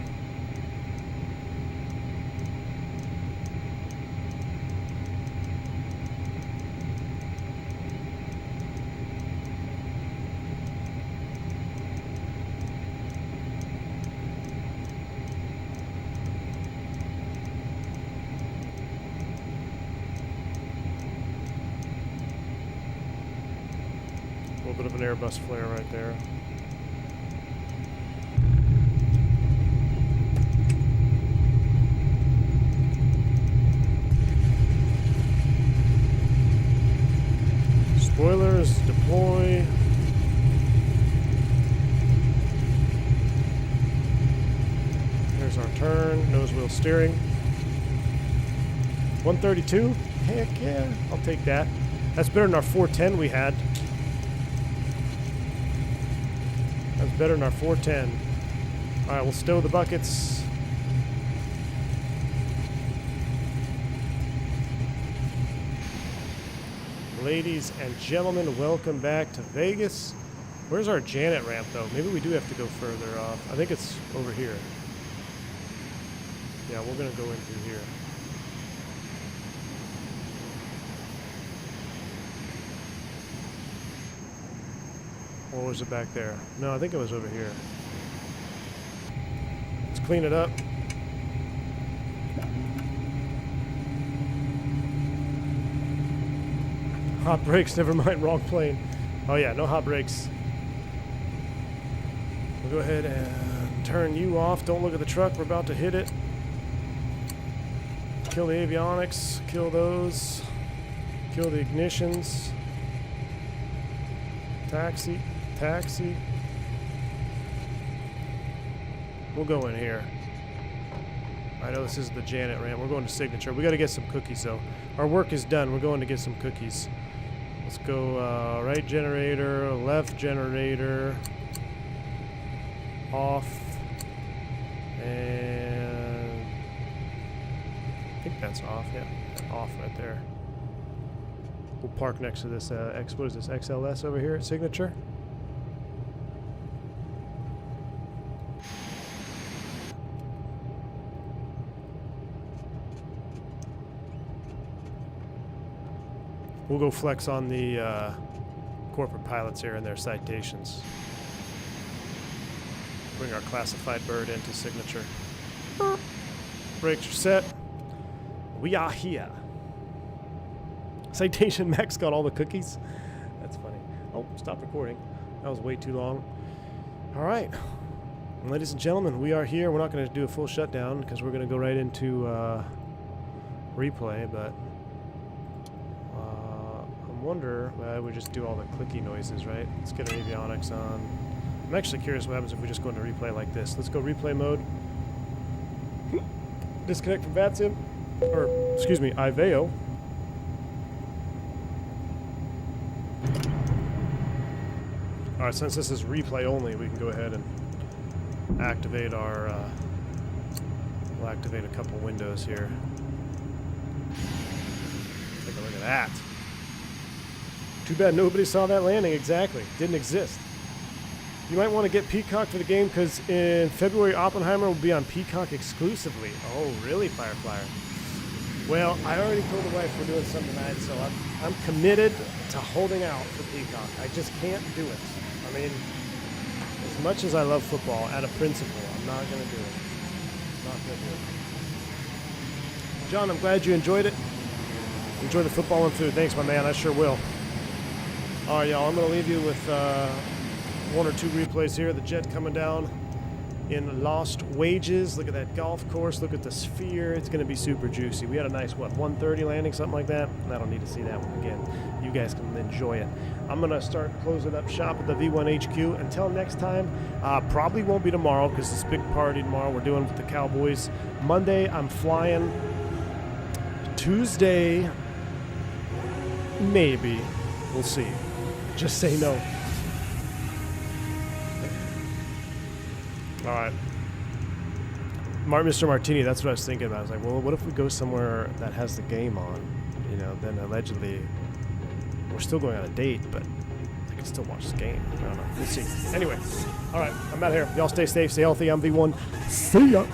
A little bit of an Airbus flare right there. Spoilers, deploy. There's our turn, nose wheel steering. 132? Heck yeah, I'll take that. That's better than our 410 we had. That's better than our 410. All right, we'll stow the buckets. Ladies and gentlemen, welcome back to Vegas. Where's our Janet ramp, though? Maybe we do have to go further off. I think it's over here. Yeah, we're going to go in through here. Or was it back there? No, I think it was over here. Let's clean it up. Hot brakes, never mind, wrong plane. Oh yeah, no hot brakes. We'll go ahead and turn you off. Don't look at the truck, we're about to hit it. Kill the avionics, kill those. Kill the ignitions. Taxi, taxi. We'll go in here. I know this is the Janet ramp. We're going to signature. We got to get some cookies though. Our work is done. We're going to get some cookies. Let's go right generator, left generator, off, and I think that's off. Yeah, off right there. We'll park next to this what is this, XLS over here at signature. We'll go flex on the corporate pilots here and their citations. Bring our classified bird into signature. Brakes are set. We are here. Citation Max got all the cookies. That's funny. Oh, stop recording. That was way too long. All right. Ladies and gentlemen, we are here. We're not going to do a full shutdown because we're going to go right into replay, but I wonder, we just do all the clicky noises, right? Let's get our avionics on. I'm actually curious what happens if we just go into replay like this. Let's go replay mode. Disconnect from VATSIM, or excuse me, IVEO. All right, since this is replay only, we can go ahead and activate our, we'll activate a couple windows here. Take a look at that. Too bad nobody saw that landing. Exactly. Didn't exist. You might want to get Peacock for the game because in February, Oppenheimer will be on Peacock exclusively. Oh, really, Fireflyer? Well, I already told the wife we're doing something tonight, so I'm committed to holding out for Peacock. I just can't do it. I mean, as much as I love football, out of principle, I'm not going to do it. Not going to do it. John, I'm glad you enjoyed it. Enjoy the football and food. Thanks, my man. I sure will. All right, y'all, I'm going to leave you with one or two replays here. The jet coming down in Lost Wages. Look at that golf course. Look at the sphere. It's going to be super juicy. We had a nice, 1:30 landing, something like that. I don't need to see that one again. You guys can enjoy it. I'm going to start closing up shop at the V1 HQ. Until next time, probably won't be tomorrow because it's a big party tomorrow we're doing with the Cowboys. Monday, I'm flying. Tuesday, maybe. We'll see. Just say no. All right. Mr. Martini, that's what I was thinking about. I was like, well, what if we go somewhere that has the game on? You know, then allegedly we're still going on a date, but I can still watch this game. I don't know. We'll see. Anyway, all right. I'm out of here. Y'all stay safe, stay healthy. I'm V1. See ya.